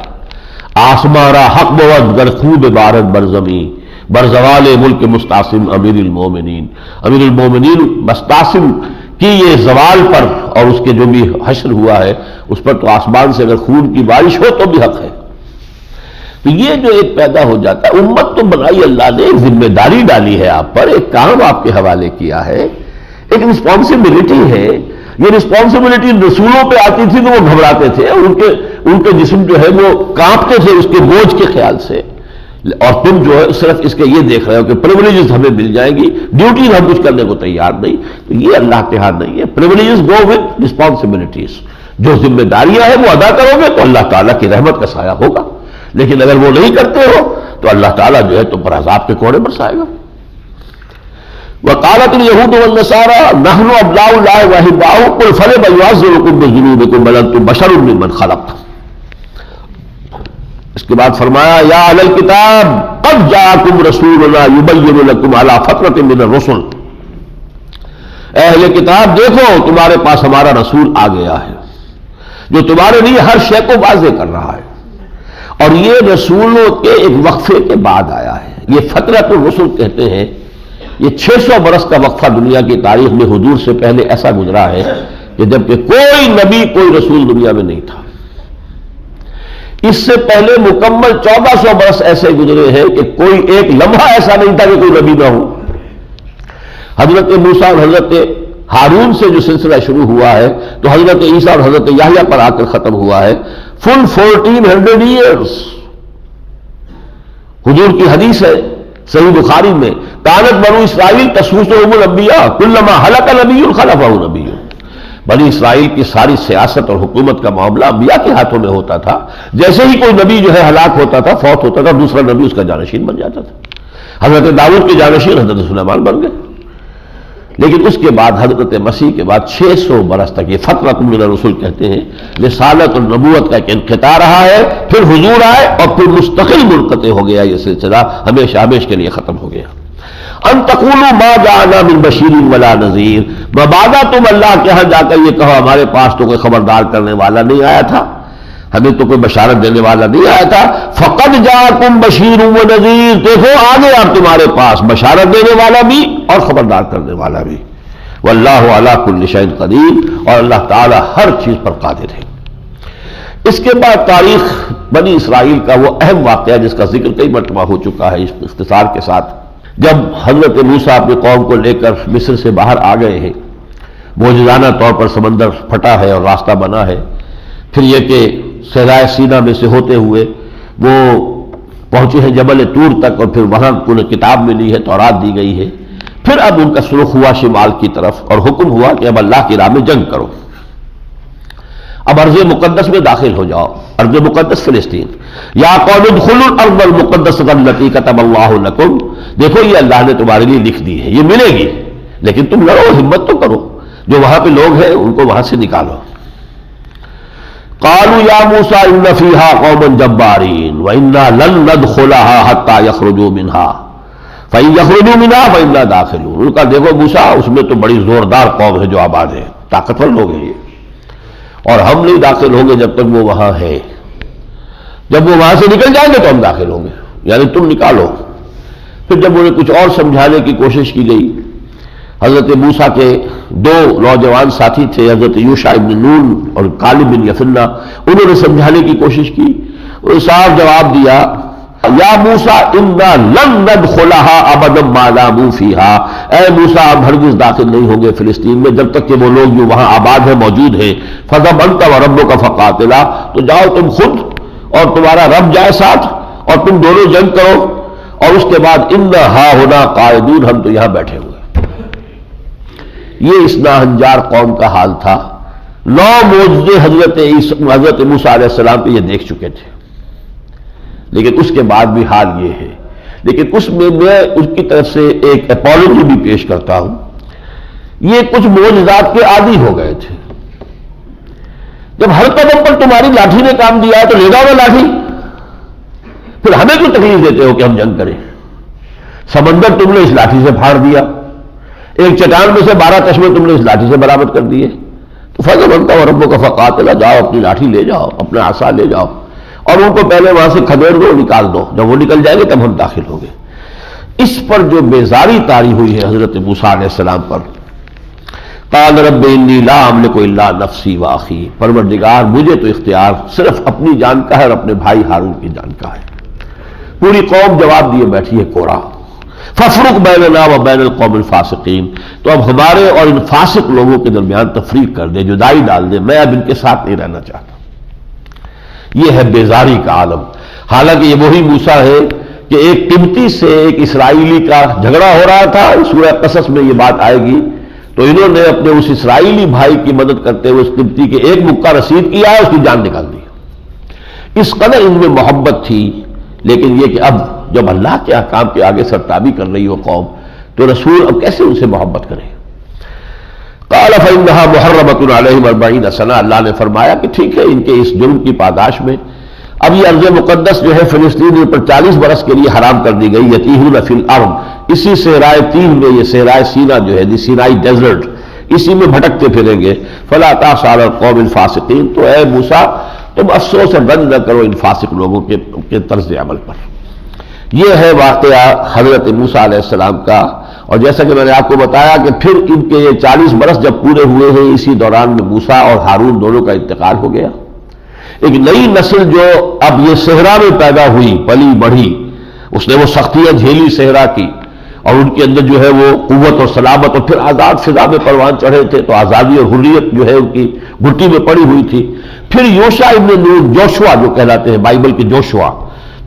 آسمارا حق بود گر خوب بارد برزمی، برزوال ملک مستعصم امیر المومنین۔ امیر المومنین مستعصم کی یہ زوال پر اور اس کے جو بھی حشر ہوا ہے اس پر تو آسمان سے اگر خون کی بارش ہو تو بھی حق ہے۔ تو یہ جو ایک پیدا ہو جاتا ہے، امت تو بنائی اللہ نے، ایک ذمہ داری ڈالی ہے آپ پر، ایک کام آپ کے حوالے کیا ہے، ایک رسپانسبلٹی ہے۔ یہ رسپانسبلٹی رسولوں پہ آتی تھی تو وہ گھبراتے تھے، اور ان کے جسم جو ہے وہ کانپتے تھے اس کے بوجھ کے خیال سے، اور تم جو ہے صرف اس کے یہ دیکھ رہے ہو کہ پریولیجز ہمیں مل جائیں گی، ڈیوٹیز ہم کچھ کرنے کو تیار نہیں۔ تو یہ اللہ کے ہاتھ نہیں ہے، پریولیجز گو ود رسپانسبلٹیز، جو ذمہ داریاں ہیں وہ ادا کرو گے تو اللہ تعالیٰ کی رحمت کا سایہ ہوگا، لیکن اگر وہ نہیں کرتے ہو تو اللہ تعالیٰ جو ہے تم پر عذاب کے کوڑے برسائے گا۔ وقالت اليهود والنصارى نحن ابناء الله واحباؤه قل فلم يعذبكم بذنوبكم بل انتم بشر ممن خلق۔ اس کے بعد فرمایا یا اہل الکتاب قد جاءکم رسولنا یبین لکم علی فترۃ من الرسل، اہل کتاب دیکھو تمہارے پاس ہمارا رسول آ گیا ہے جو تمہارے لیے ہر شے کو واضح کر رہا ہے، اور یہ رسولوں کے ایک وقفے کے بعد آیا ہے۔ یہ فترۃ الرسل کہتے ہیں، یہ 600 برس کا وقفہ دنیا کی تاریخ میں حضور سے پہلے ایسا گزرا ہے کہ جبکہ کوئی نبی کوئی رسول دنیا میں نہیں تھا۔ اس سے پہلے مکمل 1400 برس ایسے گزرے ہیں کہ کوئی ایک لمحہ ایسا نہیں تھا کہ کوئی نبی نہ ہو۔ حضرت موسیٰ اور حضرت ہارون سے جو سلسلہ شروع ہوا ہے تو حضرت عیسیٰ اور حضرت یحییٰ پر آ کر ختم ہوا ہے۔ فل 1400 ایئرس۔ حضور کی حدیث ہے صحیح بخاری میں، کانت بنو اسرائیل تسوسهم الانبیاء کلما ہلک نبی خلفہ نبی۔ بنی اسرائیل کی ساری سیاست اور حکومت کا معاملہ انبیاء کے ہاتھوں میں ہوتا تھا، جیسے ہی کوئی نبی جو ہے ہلاک ہوتا تھا، فوت ہوتا تھا، دوسرا نبی اس کا جانشین بن جاتا تھا۔ حضرت داؤد کے جانشین حضرت سلیمان بن گئے، لیکن اس کے بعد حضرت مسیح کے بعد 600 برس تک یہ فترۃ من الرسل کہتے ہیں، رسالت اور نبوت کا ایک انقطاع رہا ہے، پھر حضور آئے اور پھر مستقل منقطع ہو گیا، یہ سلسلہ ہمیشہ ہمیشہ کے لیے ختم ہو گیا۔ ان تقولوا ما جاءنا من بشیر ولا نذیر، مبادا تم اللہ کے ہاں جا کر یہ کہو ہمارے پاس تو کوئی خبردار کرنے والا نہیں آیا تھا، ہمیں تو کوئی بشارت دینے والا نہیں آیا تھا۔ فقد جاءکم بشیر و نذیر، دیکھو آ گیا اب تمہارے پاس بشارت دینے والا بھی اور خبردار کرنے والا بھی۔ واللہ علی کل شیء قدیر، اور اللہ تعالی ہر چیز پر قادر ہے۔ اس کے بعد تاریخ بنی اسرائیل کا وہ اہم واقعہ جس کا ذکر کئی مرتبہ ہو چکا ہے اس اختصار کے ساتھ، جب حضرت موسیٰ اپنی قوم کو لے کر مصر سے باہر آ گئے ہیں، معجزانہ طور پر سمندر پھٹا ہے اور راستہ بنا ہے، پھر یہ کہ صحرائے سینا میں سے ہوتے ہوئے وہ پہنچے ہیں جبل طور تک، اور پھر وہاں انہیں کتاب ملی ہے، تورات دی گئی ہے۔ پھر اب ان کا سلوک ہوا شمال کی طرف اور حکم ہوا کہ اب اللہ کی راہ میں جنگ کرو، اب ارض مقدس میں داخل ہو جاؤ، ارض مقدس فلسطین۔ یا قوم ادخلوا الارض المقدسۃ التی کتب اللہ لکم، دیکھو یہ اللہ نے تمہارے لیے لکھ دی ہے، یہ ملے گی، لیکن تم لڑو، ہمت تو کرو، جو وہاں پہ لوگ ہیں ان کو وہاں سے نکالو۔ قالوا یا موسیٰ ان فیہا قوما جبارین وانا لن ندخلها حتی یخرجوا منها فإن یخرجوا منها فإنا داخلون۔ ان کا دیکھو موسیٰ اس میں تو بڑی زوردار قوم ہے جو آباد ہے، طاقتور لوگ ہیں یہ، اور ہم نہیں داخل ہوں گے جب تک وہ وہاں ہے، جب وہ وہاں سے نکل جائیں گے تو ہم داخل ہوں گے، یعنی تم نکالو۔ پھر جب انہیں کچھ اور سمجھانے کی کوشش کی گئی، حضرت موسیٰ کے 2 نوجوان ساتھی تھے، حضرت یوشع ابن نون اور کالب بن یفنہ، انہوں نے سمجھانے کی کوشش کی، انہوں نے صاف جواب دیا یا موسیٰ انا لن ندخلها ابدا ما داموا فیہا، اے موسیٰ ہم ہرگز داخل نہیں ہوں گے فلسطین میں جب تک کہ وہ لوگ جو وہاں آباد ہیں موجود ہیں۔ فذهب انت وربک فقاتلا، تو جاؤ تم خود اور تمہارا رب جائے ساتھ اور تم دونوں جنگ کرو، اور اس کے بعد انا ہاہنا قاعدون، ہم تو یہاں بیٹھے ہوئے۔ یہ اس ناہنجار قوم کا حال تھا۔ 9 معجزے حضرت موسیٰ علیہ السلام پہ یہ دیکھ چکے تھے، لیکن اس کے بعد بھی حال یہ ہے۔ لیکن اس میں اس کی طرف سے ایک اپالوجی بھی پیش کرتا ہوں، یہ کچھ معجزات کے عادی ہو گئے تھے۔ جب ہر قدم پر تمہاری لاٹھی نے کام دیا تو لے جاؤ نا لاٹھی، پھر ہمیں کیوں تکلیف دیتے ہو کہ ہم جنگ کریں؟ سمندر تم نے اس لاٹھی سے پھاڑ دیا، ایک چٹان میں سے 12 چشمے تم نے اس لاٹھی سے برآمد کر دیے، تو فضل بنتا اور ربوں کا فقاتلا، جاؤ اپنی لاٹھی لے جاؤ، اپنا عصا لے جاؤ، اور ان کو پہلے وہاں سے کھدیڑ دو، نکال دو، جب وہ نکل جائیں گے تب ہم داخل ہوں گے۔ اس پر جو بیزاری طاری ہوئی ہے حضرت موسیٰ علیہ السلام پر، قال رب انی لا املک الا نفسی واخی، پروردگار مجھے تو اختیار صرف اپنی جان کا ہے اور اپنے بھائی ہارون کی جان کا ہے۔ پوری قوم جواب دیے بیٹھی ہے کورا، فافرق بیننا و بین القوم الفاسقین، تو اب ہمارے اور ان فاسق لوگوں کے درمیان تفریق کر دے، جدائی ڈال دے، میں اب ان کے ساتھ نہیں رہنا چاہتا۔ یہ ہے بیزاری کا عالم۔ حالانکہ یہ وہی موسیٰ ہے کہ ایک قبطی سے ایک اسرائیلی کا جھگڑا ہو رہا تھا، سورہ قصص میں یہ بات آئے گی، تو انہوں نے اپنے اس اسرائیلی بھائی کی مدد کرتے ہوئے اس قبطی کے ایک مکہ رسید کیا ہے، اس کی جان نکال دی۔ اس قدر ان میں محبت تھی، لیکن یہ کہ اب جب اللہ کے احکام کے آگے سرتابی کر رہی ہو قوم تو رسول اب کیسے ان سے محبت کرے؟ قال فإنها محرمة علیہم 40 سنہ، اللہ نے فرمایا کہ ٹھیک ہے ان کے اس جرم کی پاداش میں اب یہ ارض مقدس جو ہے فلسطین پر 40 برس کے لیے حرام کر دی گئی، یتیہون فی الارض، اسی صحرائے تیہ میں، یہ صحرائے سینا جو ہے سینائی ڈیزرٹ، اسی میں بھٹکتے پھریں گے۔ فلا تأس علی القوم الفاسقین، تو اے موسیٰ تم افسوس اور رنج نہ کرو ان فاسق لوگوں کے طرز عمل پر۔ یہ ہے واقعہ حضرت موسیٰ علیہ السلام کا، اور جیسا کہ میں نے آپ کو بتایا کہ پھر ان کے یہ 40 برس جب پورے ہوئے ہیں، اسی دوران میں موسیٰ اور ہارون دونوں کا انتقال ہو گیا۔ ایک نئی نسل جو اب یہ صحرا میں پیدا ہوئی، پلی بڑھی، اس نے وہ سختیاں جھیلی صحرا کی، اور ان کے اندر جو ہے وہ قوت اور سلامت، اور پھر آزاد فضا میں پروان چڑھے تھے تو آزادی اور حریت جو ہے ان کی گھٹی میں پڑی ہوئی تھی۔ پھر یوشع ابن نون، جوشوا جو کہلاتے ہیں بائبل کے جوشوا،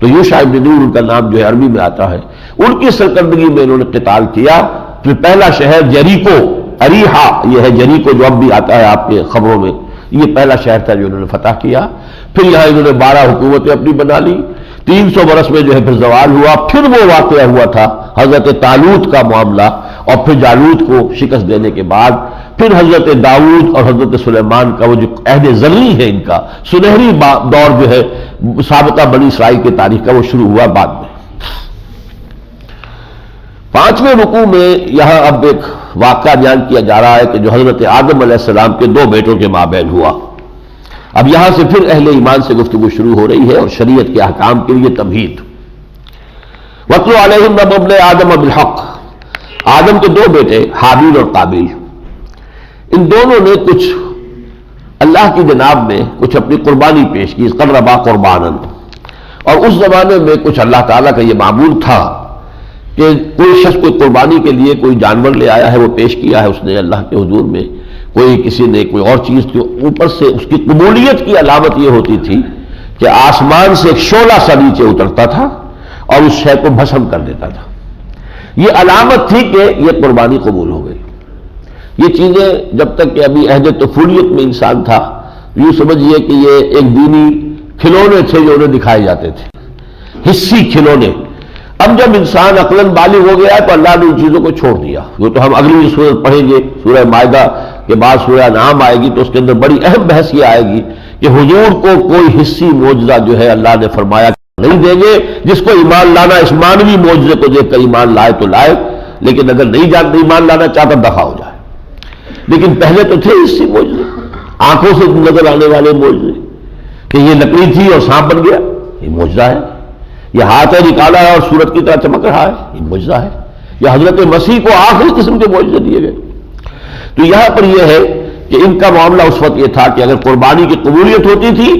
تو یوشع ابن نون ان کا نام جو ہے عربی میں آتا ہے، ان کی سرکردگی میں انہوں نے قتال کیا۔ پھر پہلا شہر جریکو، اریحا یہ ہے جریکو جو اب بھی آتا ہے آپ کے خبروں میں، یہ پہلا شہر تھا جو انہوں نے فتح کیا۔ پھر یہاں انہوں نے 12 حکومتیں اپنی بنا لی، 300 برس میں جو ہے پھر زوال ہوا۔ پھر وہ واقعہ ہوا تھا حضرت طالوت کا معاملہ، اور پھر جالوت کو شکست دینے کے بعد پھر حضرت داؤد اور حضرت سلیمان کا وہ جو عہد زرعی ہے، ان کا سنہری دور جو ہے سابقہ بنی اسرائیل کی تاریخ کا، وہ شروع ہوا بعد میں۔ 5ویں رکوع میں یہاں اب ایک واقعہ بیان کیا جا رہا ہے کہ جو حضرت آدم علیہ السلام کے 2 بیٹوں کے مابین ہوا۔ اب یہاں سے پھر اہل ایمان سے گفتگو شروع ہو رہی ہے اور شریعت کے احکام کے لیے تمہید۔ وَاتْلُ عَلَيْهِمْ نَبَأَ ابْنَيْ آدَمَ بِالْحَقِّ، آدم کے 2 بیٹے حابیل اور قابیل، ان دونوں نے کچھ اللہ کی جناب میں کچھ اپنی قربانی پیش کی، قربا قرباناً، اور اس زمانے میں کچھ اللہ تعالیٰ کا یہ معمول تھا کہ کوئی شخص کوئی قربانی کے لیے کوئی جانور لے آیا ہے، وہ پیش کیا ہے اس نے اللہ کے حضور میں، کوئی کسی نے کوئی اور چیز، تو اوپر سے اس کی قبولیت کی علامت یہ ہوتی تھی کہ آسمان سے ایک شعلہ سا نیچے اترتا تھا اور اس شے کو بھسم کر دیتا تھا۔ یہ علامت تھی کہ یہ قربانی قبول ہو گئی۔ یہ چیزیں جب تک کہ ابھی عہد طفولیت میں انسان تھا، یوں سمجھیے کہ یہ ایک دینی کھلونے تھے جو انہیں دکھائے جاتے تھے، حصی کھلونے۔ اب جب انسان عقلاً بالغ ہو گیا تو اللہ نے ان چیزوں کو چھوڑ دیا۔ وہ تو ہم اگلی سورت پڑھیں گے، سورہ مائدہ کے بعد سورہ انعام آئے گی تو اس کے اندر بڑی اہم بحث یہ آئے گی کہ حضور کو کوئی حصی معجزہ جو ہے اللہ نے فرمایا نہیں دیں گے، جس کو ایمان لانا اس مانوی معجزے کو دیکھ کر ایمان لائے تو لائے، لیکن اگر نہیں ایمان لانا چاہتا دفع ہو جائے۔ لیکن پہلے تو تھے حصی معجزے، آنکھوں سے نظر آنے والے معجزے، کہ یہ لکڑی تھی اور سانپ بن گیا، یہ معجزہ ہے۔ یہ ہاتھ ہے نکالا ہے اور سورج کی طرح چمک رہا ہے، یہ معجزہ ہے۔ یہ حضرت مسیح کو آخری قسم کے معجزے دیے گئے۔ تو یہاں پر یہ ہے کہ ان کا معاملہ اس وقت یہ تھا کہ اگر قربانی کی قبولیت ہوتی تھی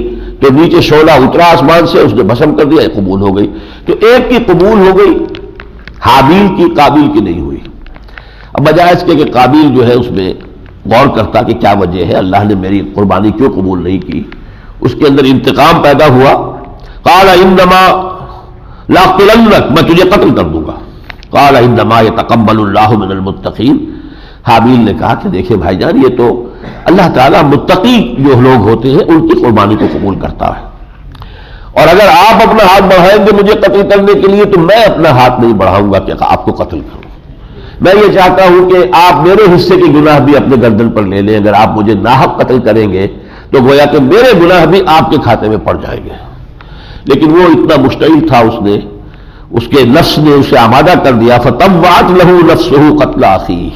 تو نیچے شعلہ اترا آسمان سے، اس نے بھسم کر دیا، قبول ہو گئی۔ تو ایک کی قبول ہو گئی، حابیل کی، قابیل کی نہیں ہوئی۔ اب بجائے اس کے کہ قابیل جو ہے اس میں غور کرتا کہ کیا وجہ ہے، اللہ نے میری قربانی کیوں قبول نہیں کی، اس کے اندر انتقام پیدا ہوا۔ قال انما لاقتلنک، میں تجھے قتل کر دوں گا۔ قال انما یتقبل اللہ من المتقین، حابیل نے کہا کہ دیکھیں بھائی جان، یہ تو اللہ تعالیٰ متقی جو لوگ ہوتے ہیں ان کی قربانی کو قبول کرتا ہے، اور اگر آپ اپنا ہاتھ بڑھائیں گے مجھے قتل کرنے کے لیے تو میں اپنا ہاتھ نہیں بڑھاؤں گا کہ آپ کو قتل کروں۔ میں یہ چاہتا ہوں کہ آپ میرے حصے کے گناہ بھی اپنے گردن پر لے لیں، اگر آپ مجھے ناحق قتل کریں گے تو گویا کہ میرے گناہ بھی آپ کے کھاتے میں پڑ جائیں گے۔ لیکن وہ اتنا مشتعل تھا، اس کے نفس نے اسے آمادہ کر دیا۔ فطوعت لہ نفسہ قتل اخیہ،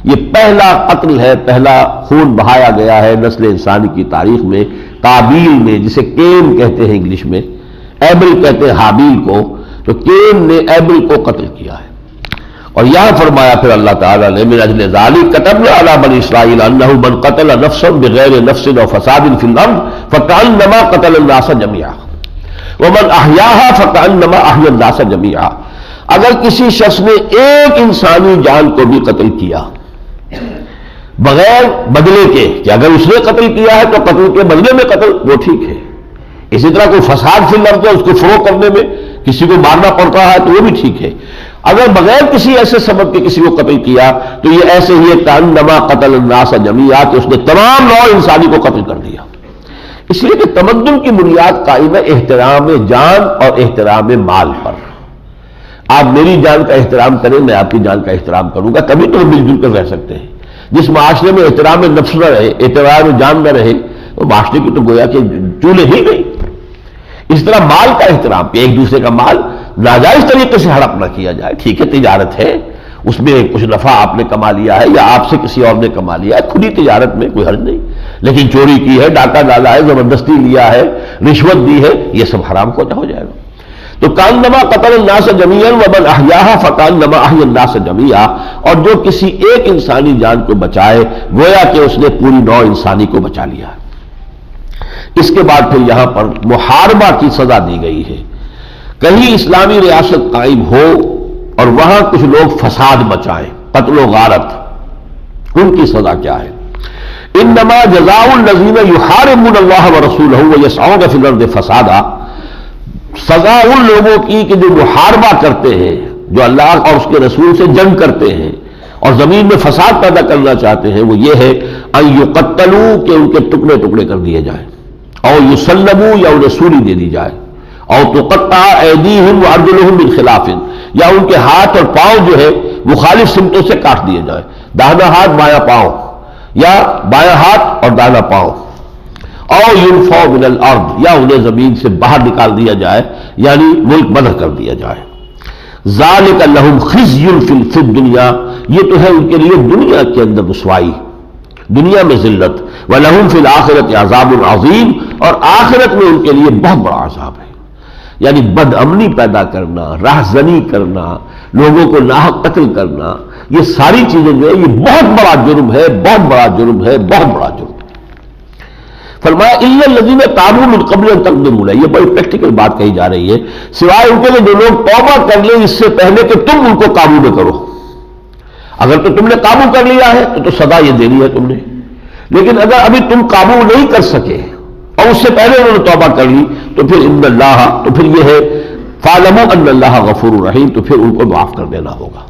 یہ پہلا قتل ہے، پہلا خون بہایا گیا ہے نسل انسانی کی تاریخ میں، قابیل نے، جسے کین کہتے ہیں انگلش میں، ایبل کہتے ہیں حابیل کو، تو کین نے ایبل کو قتل کیا ہے۔ اور یہاں فرمایا پھر اللہ تعالیٰ نے من اجل ذلک کتبنا علی بنی اسرائیل انہ من قتل نفسا بغیر نفس او فساد فی الارض فکأنما قتل الناس جميعا ومن احیاها فکأنما احیا الناس جميعا، اگر کسی شخص نے ایک انسانی جان کو بھی قتل کیا بغیر بدلے کے، کہ اگر اس نے قتل کیا ہے تو قتل کے بدلے میں قتل وہ ٹھیک ہے، اسی طرح کوئی فساد فی الارض ہے، اس کو فروغ کرنے میں کسی کو مارنا پڑ رہا ہے تو وہ بھی ٹھیک ہے، اگر بغیر کسی ایسے سبب کے کسی کو قتل کیا تو یہ ایسے ہی کأنما قتل الناس جميعا، کہ اس نے تمام نوع انسانی کو قتل کر دیا۔ اس لیے کہ تمدن کی بنیاد قائم ہے احترام جان اور احترام مال پر۔ آپ میری جان کا احترام کریں، میں آپ کی جان کا احترام کروں گا، تبھی تو ہم مل جل کر رہ سکتے ہیں۔ جس معاشرے میں احترام نفس نہ رہے، احترام جان نہ رہے، تو معاشرے کی تو گویا کہ چولے ہی گئی۔ اس طرح مال کا احترام، کہ ایک دوسرے کا مال ناجائز طریقے سے ہڑپ نہ کیا جائے۔ ٹھیک ہے تجارت ہے، اس میں کچھ نفع آپ نے کما لیا ہے یا آپ سے کسی اور نے کما لیا ہے، کھلی تجارت میں کوئی حرج نہیں، لیکن چوری کی ہے، ڈاکہ ڈالا ہے، زبردستی لیا ہے، رشوت دی ہے، یہ سب حرام ہو جائے گا۔ تو کانما قتل الناس جميعا ومن احیاها فکانما احیا الناس جميعا، اور جو کسی ایک انسانی جان کو بچائے گویا کہ اس نے پوری نوع انسانی کو بچا لیا۔ اس کے بعد پھر یہاں پر محاربہ کی سزا دی گئی ہے۔ کہیں اسلامی ریاست قائم ہو اور وہاں کچھ لوگ فساد مچائیں، قتل و غارت، ان کی سزا کیا ہے؟ انما جزاء الذین یحاربون اللہ ورسولہ ویسعون فی الارض فسادا، سزا ان لوگوں کی کہ جو محاربہ کرتے ہیں، جو اللہ اور اس کے رسول سے جنگ کرتے ہیں اور زمین میں فساد پیدا کرنا چاہتے ہیں، وہ یہ ہے ان یقتلوا، کہ ان کے ٹکڑے ٹکڑے کر دیے جائیں، او یسلبوا، یا انہیں سولی دے دی جائے، او تقطع ایدیہم وارجلہم من خلاف، یا ان کے ہاتھ اور پاؤں جو ہے مخالف سمتوں سے کاٹ دیے جائے، داہنا ہاتھ بایاں پاؤں، یا بایاں ہاتھ اور داہنا پاؤں، او ينفوا من الارض، یا انہیں زمین سے باہر نکال دیا جائے، یعنی ملک بدر کر دیا جائے۔ ذالک لہم خزی فی الدنیا، یہ تو ہے ان کے لیے دنیا کے اندر رسوائی، دنیا میں ذلت، ولہم فی الآخرۃ عذاب عظیم، اور آخرت میں ان کے لیے بہت بڑا عذاب ہے۔ یعنی بد امنی پیدا کرنا، راہزنی کرنا، لوگوں کو ناحق قتل کرنا، یہ ساری چیزیں جو ہے یہ بہت بڑا جرم ہے، بہت بڑا جرم ہے، بہت بڑا جرم۔ فرمایا الا الذین تابوا من قبل ان تقدموا علیہ، یہ بڑی پریکٹیکل بات کہی جا رہی ہے، سوائے ان کے لیے جو لوگ توبہ کر لیں اس سے پہلے کہ تم ان کو قابو میں کرو۔ اگر تو تم نے قابو کر لیا ہے تو سزا یہ دینی ہے تم نے، لیکن اگر ابھی تم قابو نہیں کر سکے اور اس سے پہلے انہوں نے توبہ کر لی تو پھر ان اللہ، تو پھر یہ ہے فاعلموا ان اللہ غفور رحیم، تو پھر ان کو معاف کر دینا ہوگا،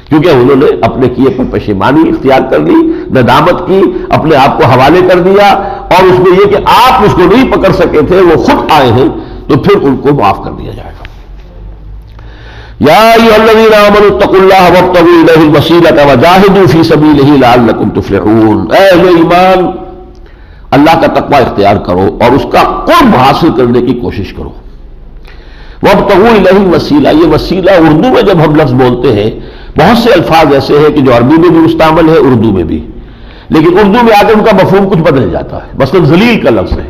کیونکہ انہوں نے اپنے کیے پر پشیمانی اختیار کر لی، ندامت کی، اپنے آپ کو حوالے کر دیا، اور اس میں یہ کہ آپ اس کو نہیں پکڑ سکے تھے، وہ خود آئے ہیں، تو پھر ان کو معاف کر دیا جائے گا۔ یا ایھا الذین آمنوا اتقوا اللہ وابتغوا الیہ الوسیلۃ وجاہدوا فی سبیلہ لعلکم تفلحون، اے اہل ایمان اللہ کا تقوی اختیار کرو اور اس کا قرب حاصل کرنے کی کوشش کرو۔ وابتغوا الیہ الوسیلہ، یہ وسیلہ اردو میں جب ہم لفظ بولتے ہیں بہت سے الفاظ ایسے ہیں کہ جو عربی میں بھی مستعمل ہے، اردو میں بھی، لیکن اردو میں آ کے ان کا مفہوم کچھ بدل جاتا ہے۔ مثلا ذلیل کا لفظ ہے،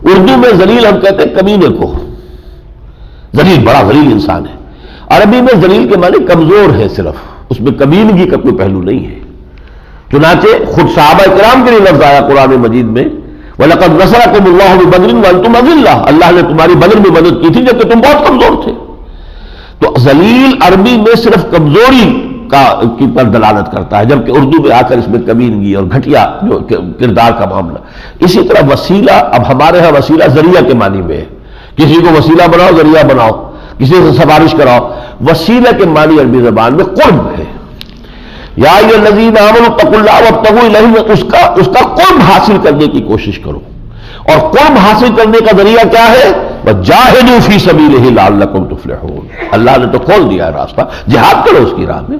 اردو میں ذلیل ہم کہتے ہیں کمینے کو، ذلیل بڑا ذلیل انسان ہے، عربی میں ذلیل کے معنی کمزور ہے، صرف اس میں کمینگی کا کوئی پہلو نہیں ہے۔ چنانچہ خود صحابہ کرام کے لیے لفظ آیا قرآن مجید میں وَلَقَدْ نَصَرَكُمُ اللَّهُ بِبَدْرٍ وَأَنْتُمْ أَذِلَّةٌ، اللہ نے تمہاری بدر میں مدد کی تھی جبکہ تم بہت کمزور تھے۔ تو ذلیل عربی میں صرف کمزوری کی پر دلالت کرتا ہے، جبکہ اردو میں آ کر اس میں کمینگی اور گھٹیا جو کردار کا معاملہ۔ اسی طرح وسیلہ، اب ہمارے ہاں وسیلہ ذریعہ کے معنی میں ہے، کسی کو وسیلہ بناؤ، ذریعہ بناؤ، کسی سے سفارش کراؤ۔ وسیلہ کے معنی عربی زبان میں قرب ہے۔ یا ایھا الذین آمنوا اتقوا اللہ وابتغوا الیہ، اس کا قرب حاصل کرنے کی کوشش کرو، اور قرب حاصل کرنے کا ذریعہ کیا ہے؟ وجاہدوا فی سبیلہ لعلکم تفلحون، اللہ نے تو کھول دیا ہے راستہ، جہاد کرو اس کی راہ میں،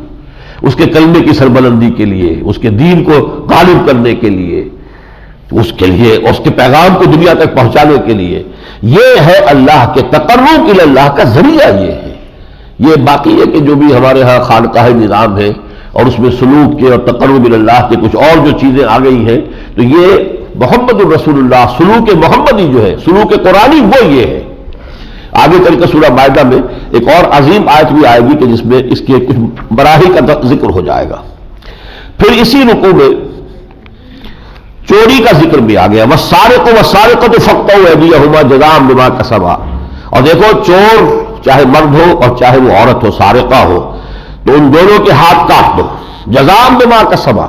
اس کے کلمے کی سربلندی کے لیے، اس کے دین کو غالب کرنے کے لیے، اس کے پیغام کو دنیا تک پہنچانے کے لیے۔ یہ ہے اللہ کے تقرب الی اللہ کا ذریعہ، یہ ہے۔ یہ باقی ہے کہ جو بھی ہمارے ہاں خانقاہ نظام ہے اور اس میں سلوک کے اور تقرب الی اللہ کے کچھ اور جو چیزیں آ گئی ہیں، تو یہ محمد الرسول اللہ، سلوک محمدی جو ہے، سلوک قرآنی، وہ یہ ہے۔ آگے چل کر سورہ مائدہ میں ایک اور عظیم آیت بھی آئے گی کہ جس میں اس کے کچھ مراحل کا ذکر ہو جائے گا۔ پھر اسی رکوع میں چوری کا ذکر بھی آ گیا، والسارق والسارقۃ فاقطعوا ایدیہما جزاء بما کسبا، اور دیکھو چور چاہے مرد ہو اور چاہے وہ عورت ہو، سارقہ ہو، تو ان دونوں کے ہاتھ کاٹ دو، جزاء بما کسبا،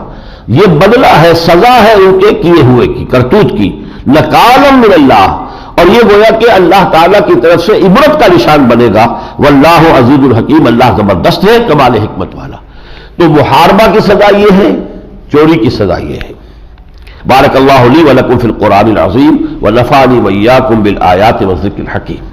یہ بدلہ ہے، سزا ہے ان کے کیے ہوئے کی، کرتوت کی، نکالا من اللہ، اور یہ گویا کہ اللہ تعالیٰ کی طرف سے عبرت کا نشان بنے گا۔ واللہ عزیز الحکیم، اللہ زبردست ہے، کمال حکمت والا۔ تو محاربہ کی سزا یہ ہے، چوری کی سزا یہ ہے۔ بارک اللہ لی ولکم فی القرآن العظیم ونفعنی وإیاکم بالآیات والذکر الحکیم۔